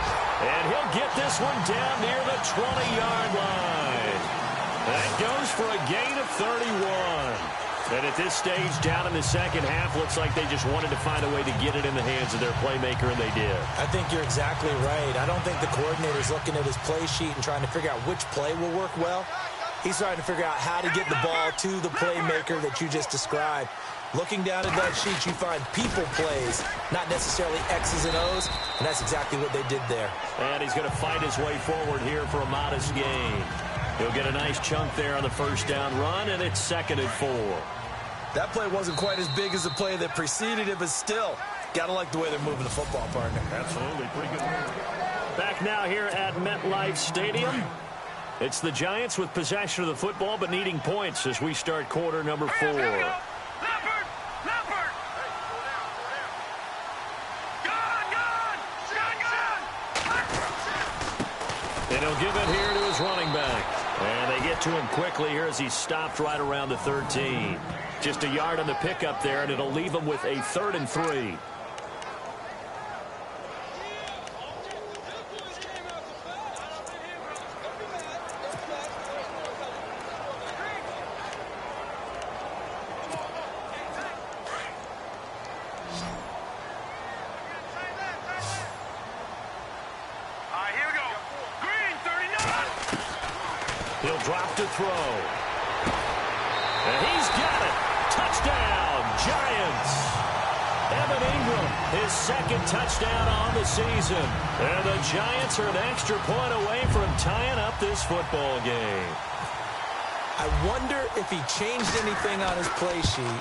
And he'll get this one down near the 20-yard line. That goes for a gain of 31. And at this stage, down in the second half, looks like they just wanted to find a way to get it in the hands of their playmaker, and they did. I think you're exactly right. I don't think the coordinator's looking at his play sheet and trying to figure out which play will work well. He's trying to figure out how to get the ball to the playmaker that you just described. Looking down at that sheet, you find people plays, not necessarily X's and O's, and that's exactly what they did there. And he's going to fight his way forward here for a modest gain. He'll get a nice chunk there on the 1st down run, and it's 2nd and 4. That play wasn't quite as big as the play that preceded it, but still, got to like the way they're moving the football, partner. Absolutely. Pretty good move. Back now here at MetLife Stadium. It's the Giants with possession of the football but needing points as we start quarter number 4. Leopard! And he'll give it here to his running back. And they get to him quickly here as he's stopped right around the 13. Just a yard on the pickup there, and it'll leave him with a 3rd and 3. He'll drop to throw. And he's got it. Touchdown, Giants. Evan Ingram, his 2nd touchdown on the season. And the Giants are an extra point away from tying up this football game. I wonder if he changed anything on his play sheet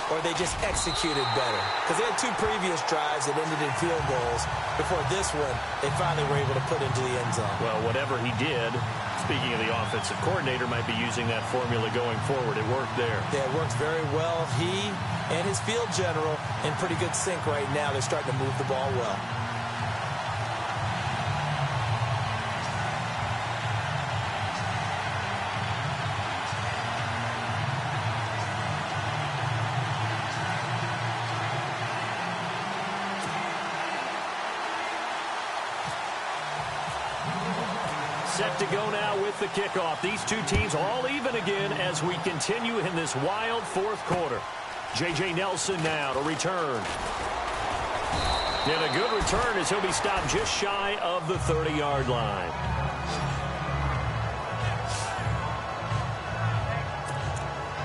or they just executed better. Because they had 2 previous drives that ended in field goals. Before this one, they finally were able to put into the end zone. Well, whatever he did, speaking of the offensive coordinator, might be using that formula going forward. It worked there. Yeah, it works very well. He and his field general in pretty good sync right now. They're starting to move the ball well. Set to go now with the kickoff. These 2 teams all even again as we continue in this wild 4th quarter. J.J. Nelson now to return. And a good return as he'll be stopped just shy of the 30-yard line.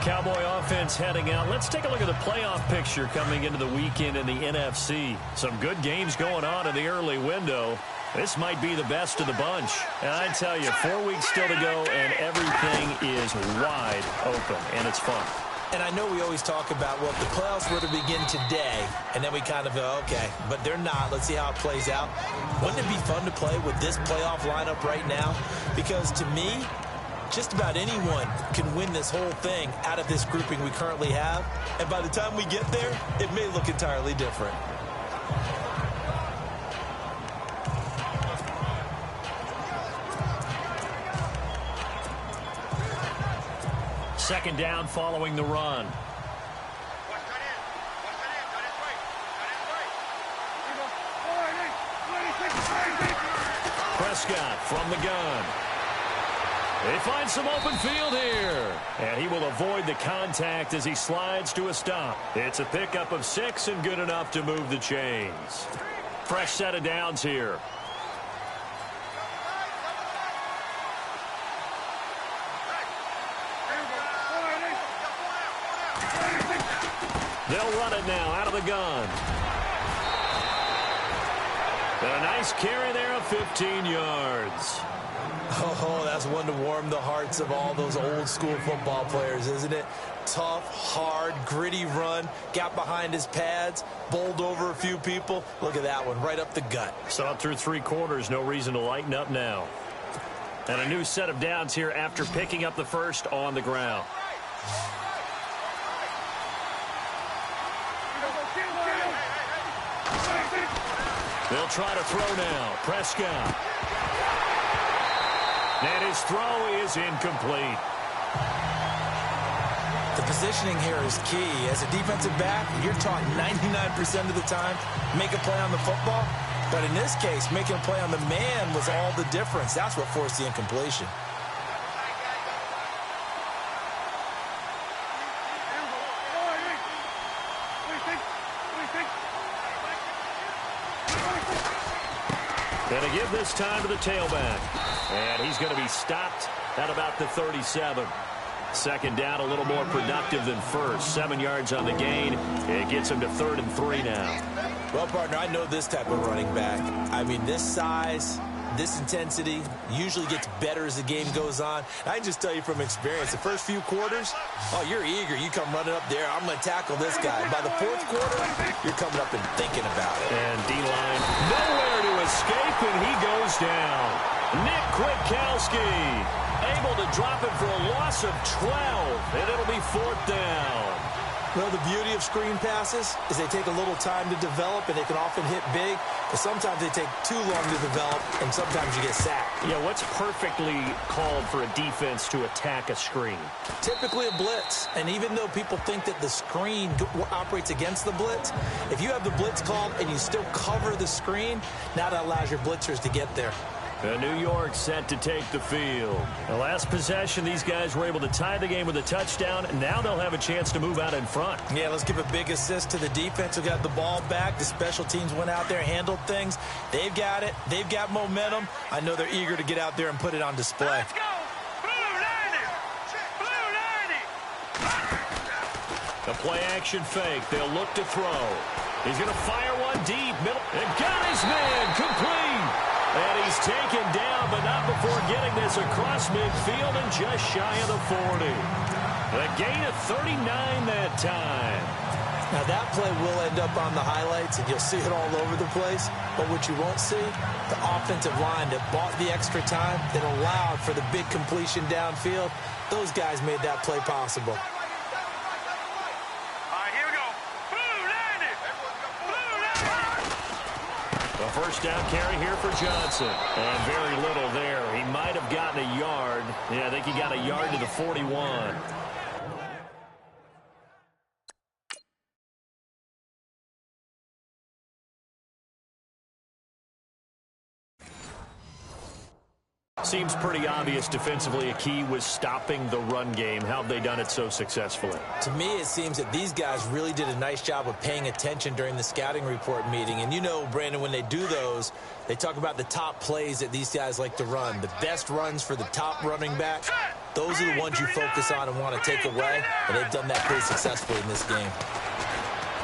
Cowboy offense heading out. Let's take a look at the playoff picture coming into the weekend in the NFC. Some good games going on in the early window. This might be the best of the bunch. And I tell you, 4 weeks still to go, and everything is wide open, and it's fun. And I know we always talk about, well, if the playoffs were to begin today, and then we kind of go, okay, but they're not. Let's see how it plays out. Wouldn't it be fun to play with this playoff lineup right now? Because to me, just about anyone can win this whole thing out of this grouping we currently have. And by the time we get there, it may look entirely different. Second down following the run. Prescott from the gun. They find some open field here. And he will avoid the contact as he slides to a stop. It's a pickup of 6 and good enough to move the chains. Fresh set of downs here. They'll run it now out of the gun. And a nice carry there of 15 yards. Oh, that's one to warm the hearts of all those old school football players, isn't it? Tough, hard, gritty run. Got behind his pads, bowled over a few people. Look at that one, right up the gut. Saw it through 3 quarters. No reason to lighten up now. And a new set of downs here after picking up the first on the ground. They'll try to throw now. Prescott. And his throw is incomplete. The positioning here is key. As a defensive back, you're taught 99% of the time, make a play on the football. But in this case, making a play on the man was all the difference. That's what forced the incompletion. Going to give this time to the tailback. And he's going to be stopped at about the 37. Second down, a little more productive than first. 7 yards on the gain. It gets him to 3rd and 3 now. Well, partner, I know this type of running back. I mean, this size, this intensity usually gets better as the game goes on. I can just tell you from experience, the first few quarters, oh, you're eager. You come running up there, I'm going to tackle this guy. By the 4th quarter, you're coming up and thinking about it. And D-line nowhere to escape, and he goes down. Nick Kwiatkowski able to drop it for a loss of 12, and it'll be 4th down. Well, the beauty of screen passes is they take a little time to develop, and they can often hit big, but sometimes they take too long to develop, and sometimes you get sacked. Yeah, what's perfectly called for a defense to attack a screen? Typically a blitz, and even though people think that the screen operates against the blitz, if you have the blitz called and you still cover the screen, now that allows your blitzers to get there. New York set to take the field. The last possession, these guys were able to tie the game with a touchdown, and now they'll have a chance to move out in front. Yeah, let's give a big assist to the defense who got the ball back. The special teams went out there, handled things. They've got it. They've got momentum. I know they're eager to get out there and put it on display. Let's go! Blue 90! Blue 90! The play action fake. They'll look to throw. He's going to fire one deep. Middle. And got his man complete. And he's taken down, but not before getting this across midfield and just shy of the 40. A gain of 39 that time. Now, that play will end up on the highlights, and you'll see it all over the place. But what you won't see, the offensive line that bought the extra time, that allowed for the big completion downfield, those guys made that play possible. First down carry here for Johnson. And very little there. He might have gotten a yard. Yeah, I think he got a yard to the 41. Seems pretty obvious defensively a key was stopping the run game. How have they done it so successfully? To me, it seems that these guys really did a nice job of paying attention during the scouting report meeting. And you know, Brandon, when they do those, they talk about the top plays that these guys like to run. The best runs for the top running back, those are the ones you focus on and want to take away. And they've done that pretty successfully in this game.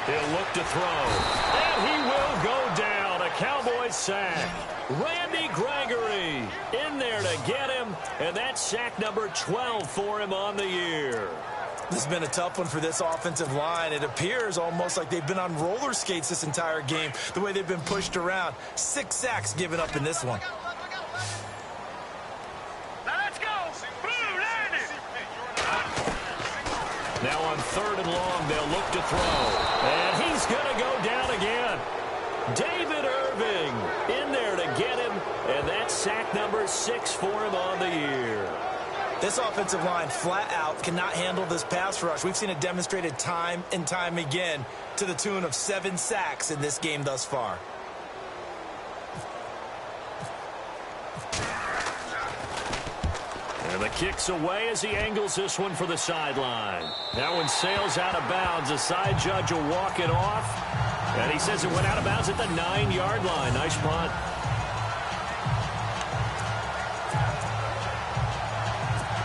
He'll look to throw. And he will go down. A Cowboys sack. Randy Gregory in there to get him, and that's sack number 12 for him on the year. This has been a tough one for this offensive line. It appears almost like they've been on roller skates this entire game, the way they've been pushed around. 6 sacks given up in this one. Let's go! Blue 90! Now on 3rd and long, they'll look to throw. And he's going to go down again. David Irving in there to get him, and that's sack number 6 for him on the year. This offensive line flat out cannot handle this pass rush. We've seen it demonstrated time and time again to the tune of 7 sacks in this game thus far. And the kick's away as he angles this one for the sideline. That one sails out of bounds. The side judge will walk it off. And he says it went out of bounds at the 9-yard line. Nice punt.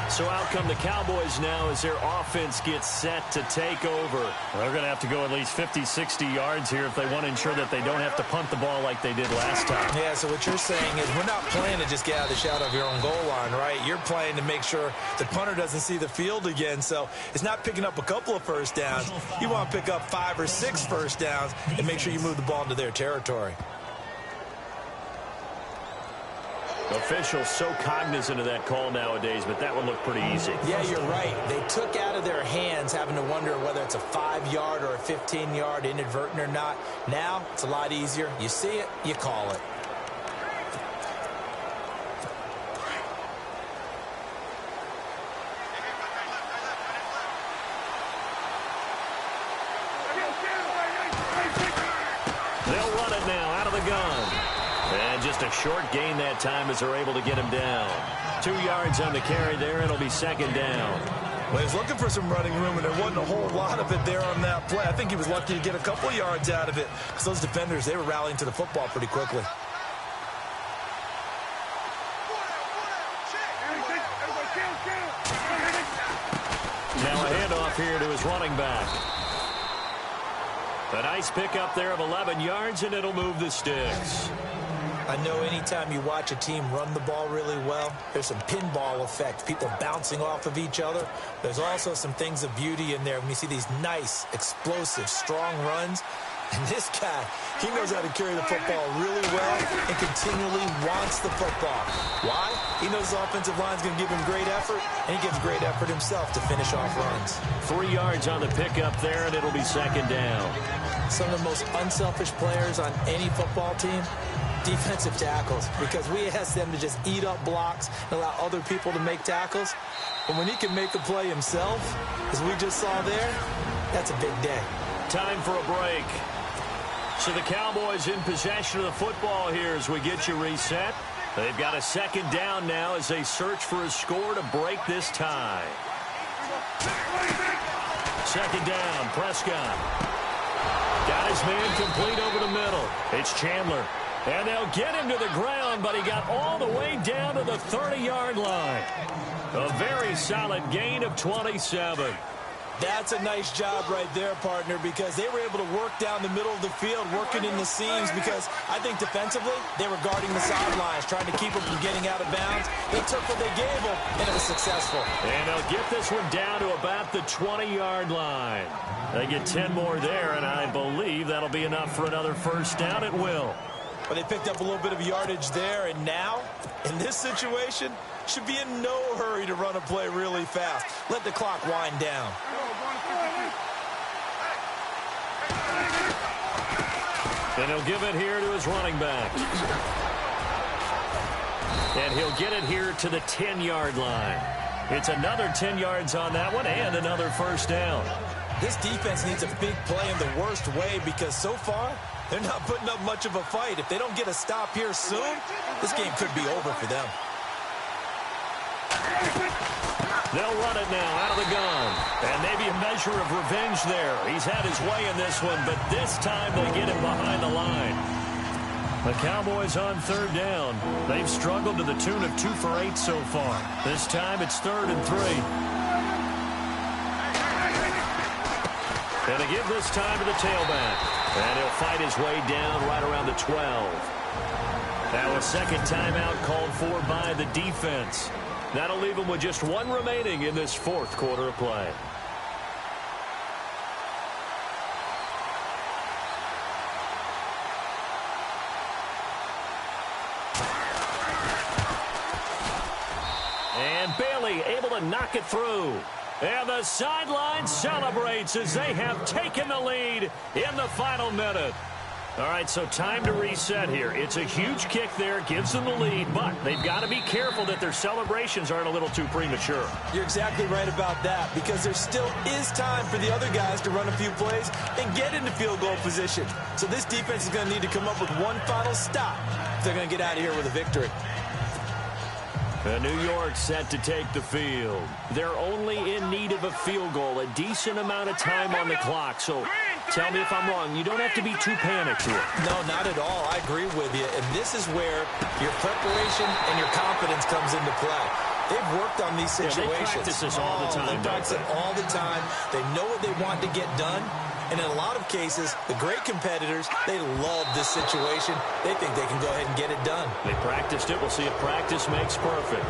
So out come the Cowboys now as their offense gets set to take over. They're going to have to go at least 50, 60 yards here if they want to ensure that they don't have to punt the ball like they did last time. Yeah, so what you're saying is we're not playing to just get out of the shadow of your own goal line, right? You're playing to make sure the punter doesn't see the field again. So it's not picking up a couple of first downs. You want to pick up 5 or 6 first downs and make sure you move the ball into their territory. Officials so cognizant of that call nowadays, but that one looked pretty easy. Yeah, you're right. They took out of their hands having to wonder whether it's a 5-yard or a 15-yard inadvertent or not. Now, it's a lot easier. You see it, you call it. They'll run it now out of the gun. And just a short gain that time as they're able to get him down. 2 yards on the carry there. It'll be 2nd down. Well, he was looking for some running room, and there wasn't a whole lot of it there on that play. I think he was lucky to get a couple yards out of it because those defenders, they were rallying to the football pretty quickly. Now a handoff here to his running back. A nice pickup there of 11 yards, and it'll move the sticks. I know anytime you watch a team run the ball really well, there's some pinball effect, people bouncing off of each other. There's also some things of beauty in there when you see these nice, explosive, strong runs. And this guy, he knows how to carry the football really well and continually wants the football. Why? He knows the offensive line is going to give him great effort, and he gives great effort himself to finish off runs. 3 yards on the pickup there, and it'll be second down. Some of the most unselfish players on any football team, defensive tackles, because we ask them to just eat up blocks and allow other people to make tackles. But when he can make a play himself, as we just saw there, that's a big day. Time for a break. So the Cowboys in possession of the football here as we get you reset. They've got a second down now as they search for a score to break this tie. Second down, Prescott. Got his man complete over the middle. It's Chandler. And they'll get him to the ground, but he got all the way down to the 30-yard line. A very solid gain of 27. That's a nice job right there, partner, because they were able to work down the middle of the field, working in the seams, because I think defensively they were guarding the sidelines, trying to keep them from getting out of bounds. They took what they gave them, and it was successful. And they'll get this one down to about the 20-yard line. They get 10 more there, and I believe that'll be enough for another first down. It will. But they picked up a little bit of yardage there, and now, in this situation, should be in no hurry to run a play really fast. Let the clock wind down. And he'll give it here to his running back. And he'll get it here to the 10-yard line. It's another 10 yards on that one and another first down. This defense needs a big play in the worst way because so far, they're not putting up much of a fight. If they don't get a stop here soon, this game could be over for them. They'll run it now out of the gun. And maybe a measure of revenge there. He's had his way in this one, but this time they get him behind the line. The Cowboys on third down. They've struggled to the tune of 2 for 8 so far. This time it's 3rd and 3. And they give this time to the tailback. And he'll fight his way down right around the 12. Now a second timeout called for by the defense. That'll leave them with just 1 remaining in this 4th quarter of play. And Bailey able to knock it through. And the sideline celebrates as they have taken the lead in the final minute. All right, so time to reset here. It's a huge kick there, gives them the lead, but they've got to be careful that their celebrations aren't a little too premature. You're exactly right about that, because there still is time for the other guys to run a few plays and get into field goal position. So this defense is going to need to come up with one final stop if they're going to get out of here with a victory. And New York set to take the field. They're only in need of a field goal, a decent amount of time on the clock. So tell me if I'm wrong. You don't have to be too panicked here. No, not at all. I agree with you. And this is where your preparation and your confidence comes into play. They've worked on these situations. They practice this all the time. They practice it all the time. They know what they want to get done. And in a lot of cases, the great competitors, they love this situation. They think they can go ahead and get it done. They practiced it. We'll see if practice makes perfect.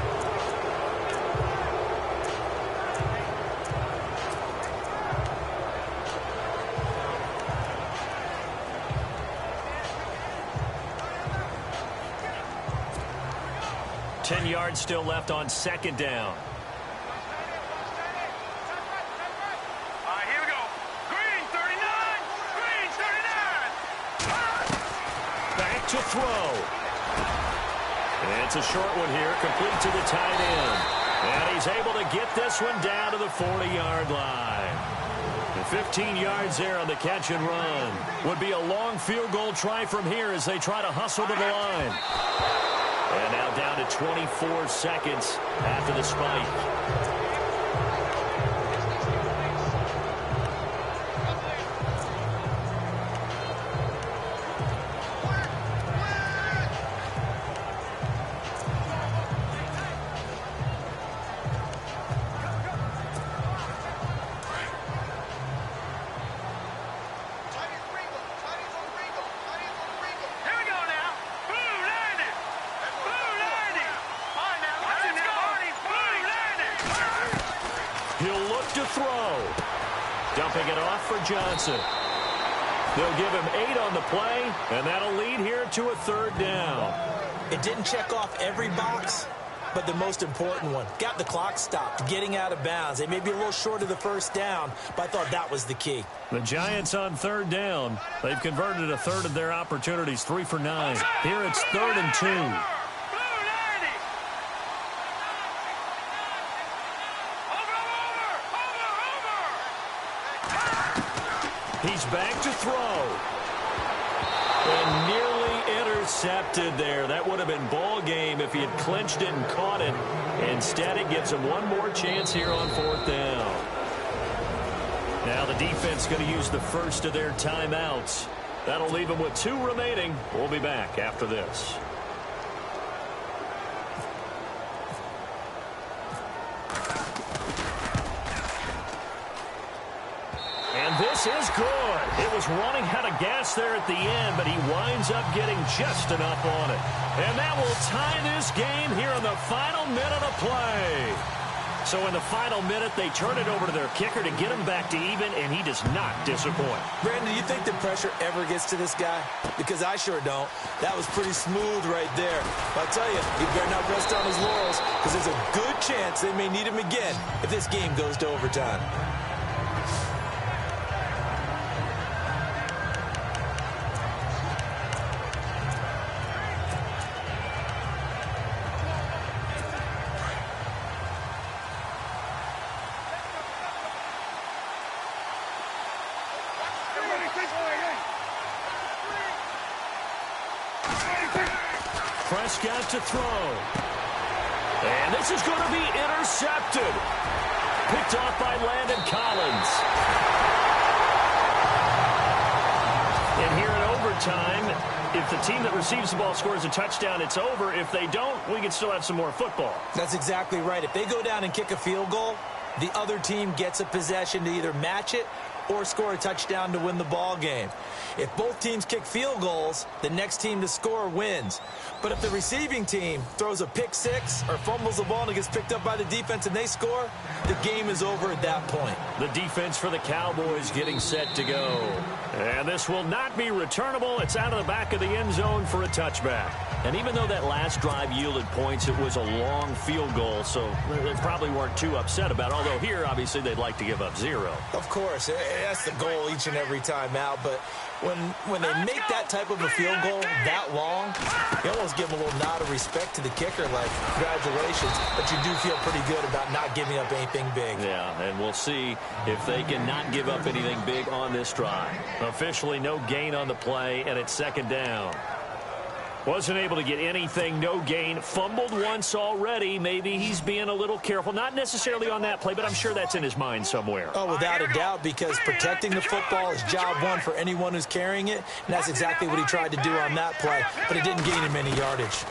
Ten yards still left on second down. To throw. And it's a short one here, complete to the tight end. And he's able to get this one down to the 40-yard line. And 15 yards there on the catch and run. Would be a long field goal try from here as they try to hustle to the line. And now down to 24 seconds after the spike. He'll look to throw. Dumping it off for Johnson. They'll give him 8 on the play, and that'll lead here to a 3rd down. It didn't check off every box, but the most important one. Got the clock stopped, getting out of bounds. They may be a little short of the 1st down, but I thought that was the key. The Giants on 3rd down. They've converted a third of their opportunities, 3 for 9. Here it's 3rd and 2. He's back to throw. And nearly intercepted there. That would have been ball game if he had clinched it and caught it. Instead, it gives him one more chance here on 4th down. Now the defense going to use the first of their timeouts. That'll leave them with 2 remaining. We'll be back after this. This is good. It was running out of gas there at the end, but he winds up getting just enough on it. And that will tie this game here in the final minute of play. So in the final minute, they turn it over to their kicker to get him back to even, and he does not disappoint. Brandon, do you think the pressure ever gets to this guy? Because I sure don't. That was pretty smooth right there. But I'll tell you, he better not rest on his laurels, because there's a good chance they may need him again if this game goes to overtime. Prescott to throw. And this is going to be intercepted. Picked off by Landon Collins. And here in overtime, if the team that receives the ball scores a touchdown, it's over. If they don't, we can still have some more football. That's exactly right. If they go down and kick a field goal, the other team gets a possession to either match it or score a touchdown to win the ball game. If both teams kick field goals, the next team to score wins. But if the receiving team throws a pick six or fumbles the ball and it gets picked up by the defense and they score, the game is over at that point. The defense for the Cowboys getting set to go. And this will not be returnable. It's out of the back of the end zone for a touchback. And even though that last drive yielded points, it was a long field goal, so they probably weren't too upset about it. Although here, obviously, they'd like to give up 0. Of course, that's the goal each and every time out. But when they make that type of a field goal that long, you almost give them a little nod of respect to the kicker, like, congratulations. But you do feel pretty good about not giving up anything big. Yeah, and we'll see if they can not give up anything big on this drive. Officially, no gain on the play, and it's 2nd down. Wasn't able to get anything, no gain. Fumbled once already. Maybe he's being a little careful. Not necessarily on that play, but I'm sure that's in his mind somewhere. Oh, without a doubt, because protecting the football is job one for anyone who's carrying it, and that's exactly what he tried to do on that play, but it didn't gain him any yardage.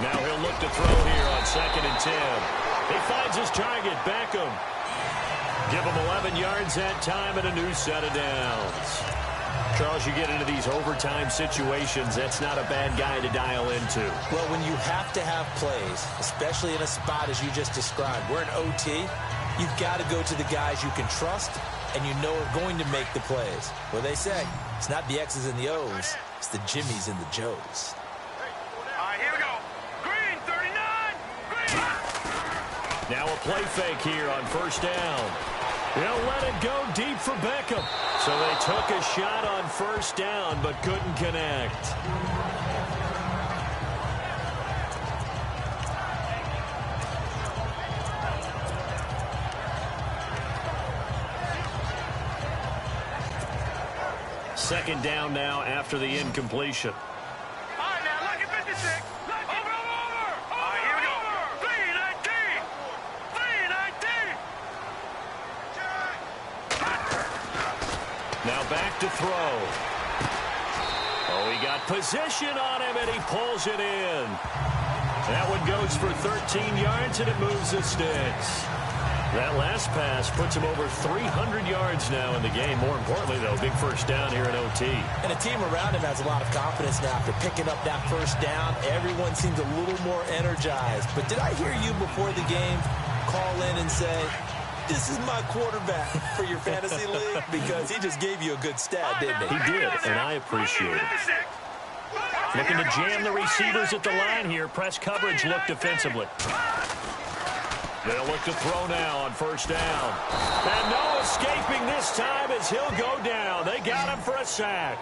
Now he'll look to throw here on 2nd and 10. He finds his target, Beckham. Give him 11 yards that time and a new set of downs. Charles, you get into these overtime situations, that's not a bad guy to dial into. Well, when you have to have plays, especially in a spot as you just described, we're in OT, you've got to go to the guys you can trust and you know are going to make the plays. What they say, it's not the X's and the O's, it's the Jimmies and the Joes. All right, here we go. Green, 39. Green. Now a play fake here on 1st down. They'll let it go deep for Beckham. So they took a shot on 1st down, but couldn't connect. Second down now after the incompletion. All right, now, look at 56. Over. All right, here we go. 319. 319. Now back to throw. Oh, he got position on him, and he pulls it in. That one goes for 13 yards, and it moves the sticks. That last pass puts him over 300 yards now in the game. More importantly, though, big 1st down here in OT. And the team around him has a lot of confidence now after picking up that 1st down. Everyone seems a little more energized. But did I hear you before the game call in and say, this is my quarterback for your fantasy league because he just gave you a good stat, didn't he? He did, and I appreciate it. Looking to jam the receivers at the line here. Press coverage look defensively. They'll look to throw now on first down. And no escaping this time as he'll go down. They got him for a sack.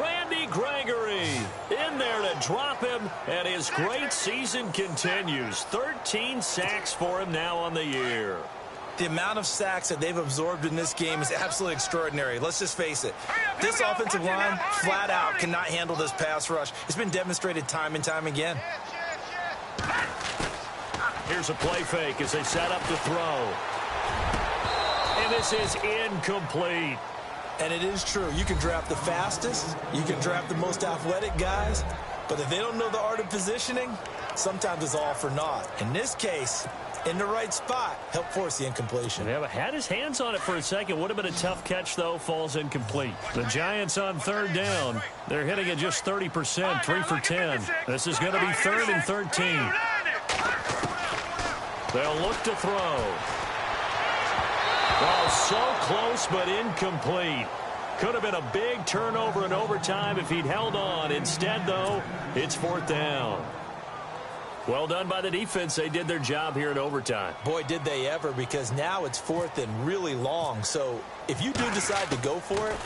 Randy Gregory in there to drop him, and his great season continues. 13 sacks for him now on the year. The amount of sacks that they've absorbed in this game is absolutely extraordinary. Let's just face it. This offensive line, flat out, cannot handle this pass rush. It's been demonstrated time and time again. Here's a play fake as they set up to throw. And this is incomplete. And it is true. You can draft the fastest. You can draft the most athletic guys. But if they don't know the art of positioning, sometimes it's all for naught. In this case, in the right spot, help force the incompletion. Yeah, had his hands on it for a second. Would have been a tough catch, though. Falls incomplete. The Giants on third down. They're hitting at just 30%, 3 for 10. This is going to be 3rd and 13. They'll look to throw. Oh, so close, but incomplete. Could have been a big turnover in overtime if he'd held on. Instead, though, it's 4th down. Well done by the defense. They did their job here in overtime. Boy, did they ever, because now it's 4th and really long. So if you do decide to go for it,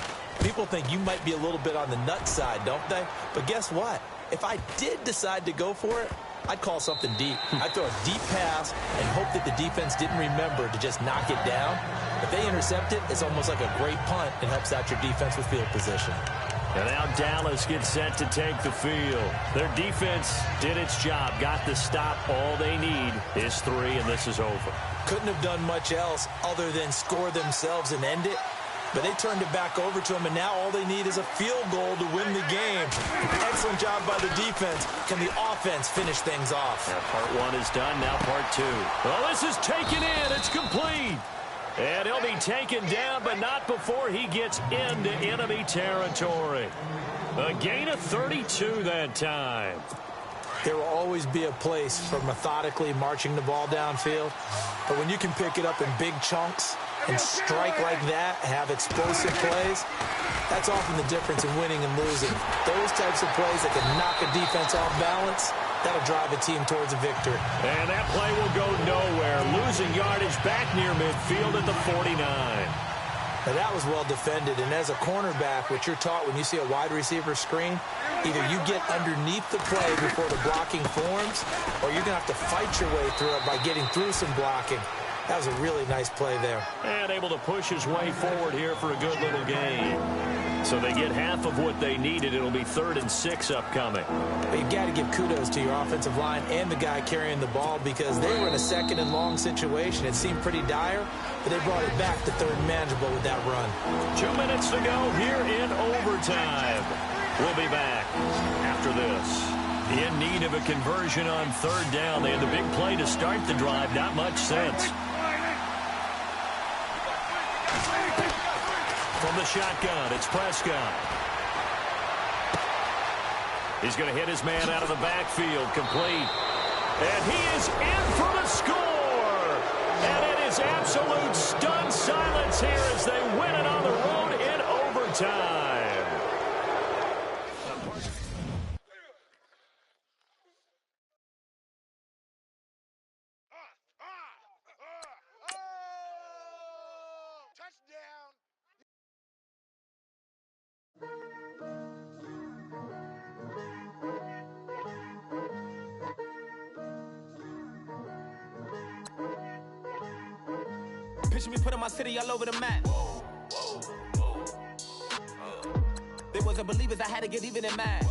people think you might be a little bit on the nut side, don't they? But guess what? If I did decide to go for it, I'd call something deep. I'd throw a deep pass and hope that the defense didn't remember to just knock it down. If they intercept it, it's almost like a great punt. It helps out your defense with field position. And now Dallas gets set to take the field. Their defense did its job, got the stop. All they need is 3, and this is over. Couldn't have done much else other than score themselves and end it. But they turned it back over to him, and now all they need is a field goal to win the game. Excellent job by the defense. Can the offense finish things off? Now part 1 is done, now part 2. Well, this is taken in. It's complete. And he'll be taken down, but not before he gets into enemy territory. A gain of 32 that time. There will always be a place for methodically marching the ball downfield. But when you can pick it up in big chunks and strike like that, have explosive plays, that's often the difference in winning and losing. Those types of plays that can knock a defense off balance, that'll drive a team towards a victory. And that play will go nowhere. Losing yardage back near midfield at the 49. Now that was well defended, and as a cornerback, what you're taught when you see a wide receiver screen, either you get underneath the play before the blocking forms, or you're going to have to fight your way through it by getting through some blocking. That was a really nice play there. And able to push his way forward here for a good little gain. So they get half of what they needed. It'll be 3rd and 6 upcoming. But you've got to give kudos to your offensive line and the guy carrying the ball because they were in a 2nd and long situation. It seemed pretty dire, but they brought it back to 3rd and manageable with that run. 2 minutes to go here in overtime. We'll be back after this. In need of a conversion on 3rd down. They had the big play to start the drive. Not much sense. From the shotgun, it's Prescott. He's going to hit his man out of the backfield, complete. And he is in for the score. And it is absolute stunned silence here as they win it on the road in overtime. Picture me putting my city all over the map. They wasn't believers, I had to get even in mad.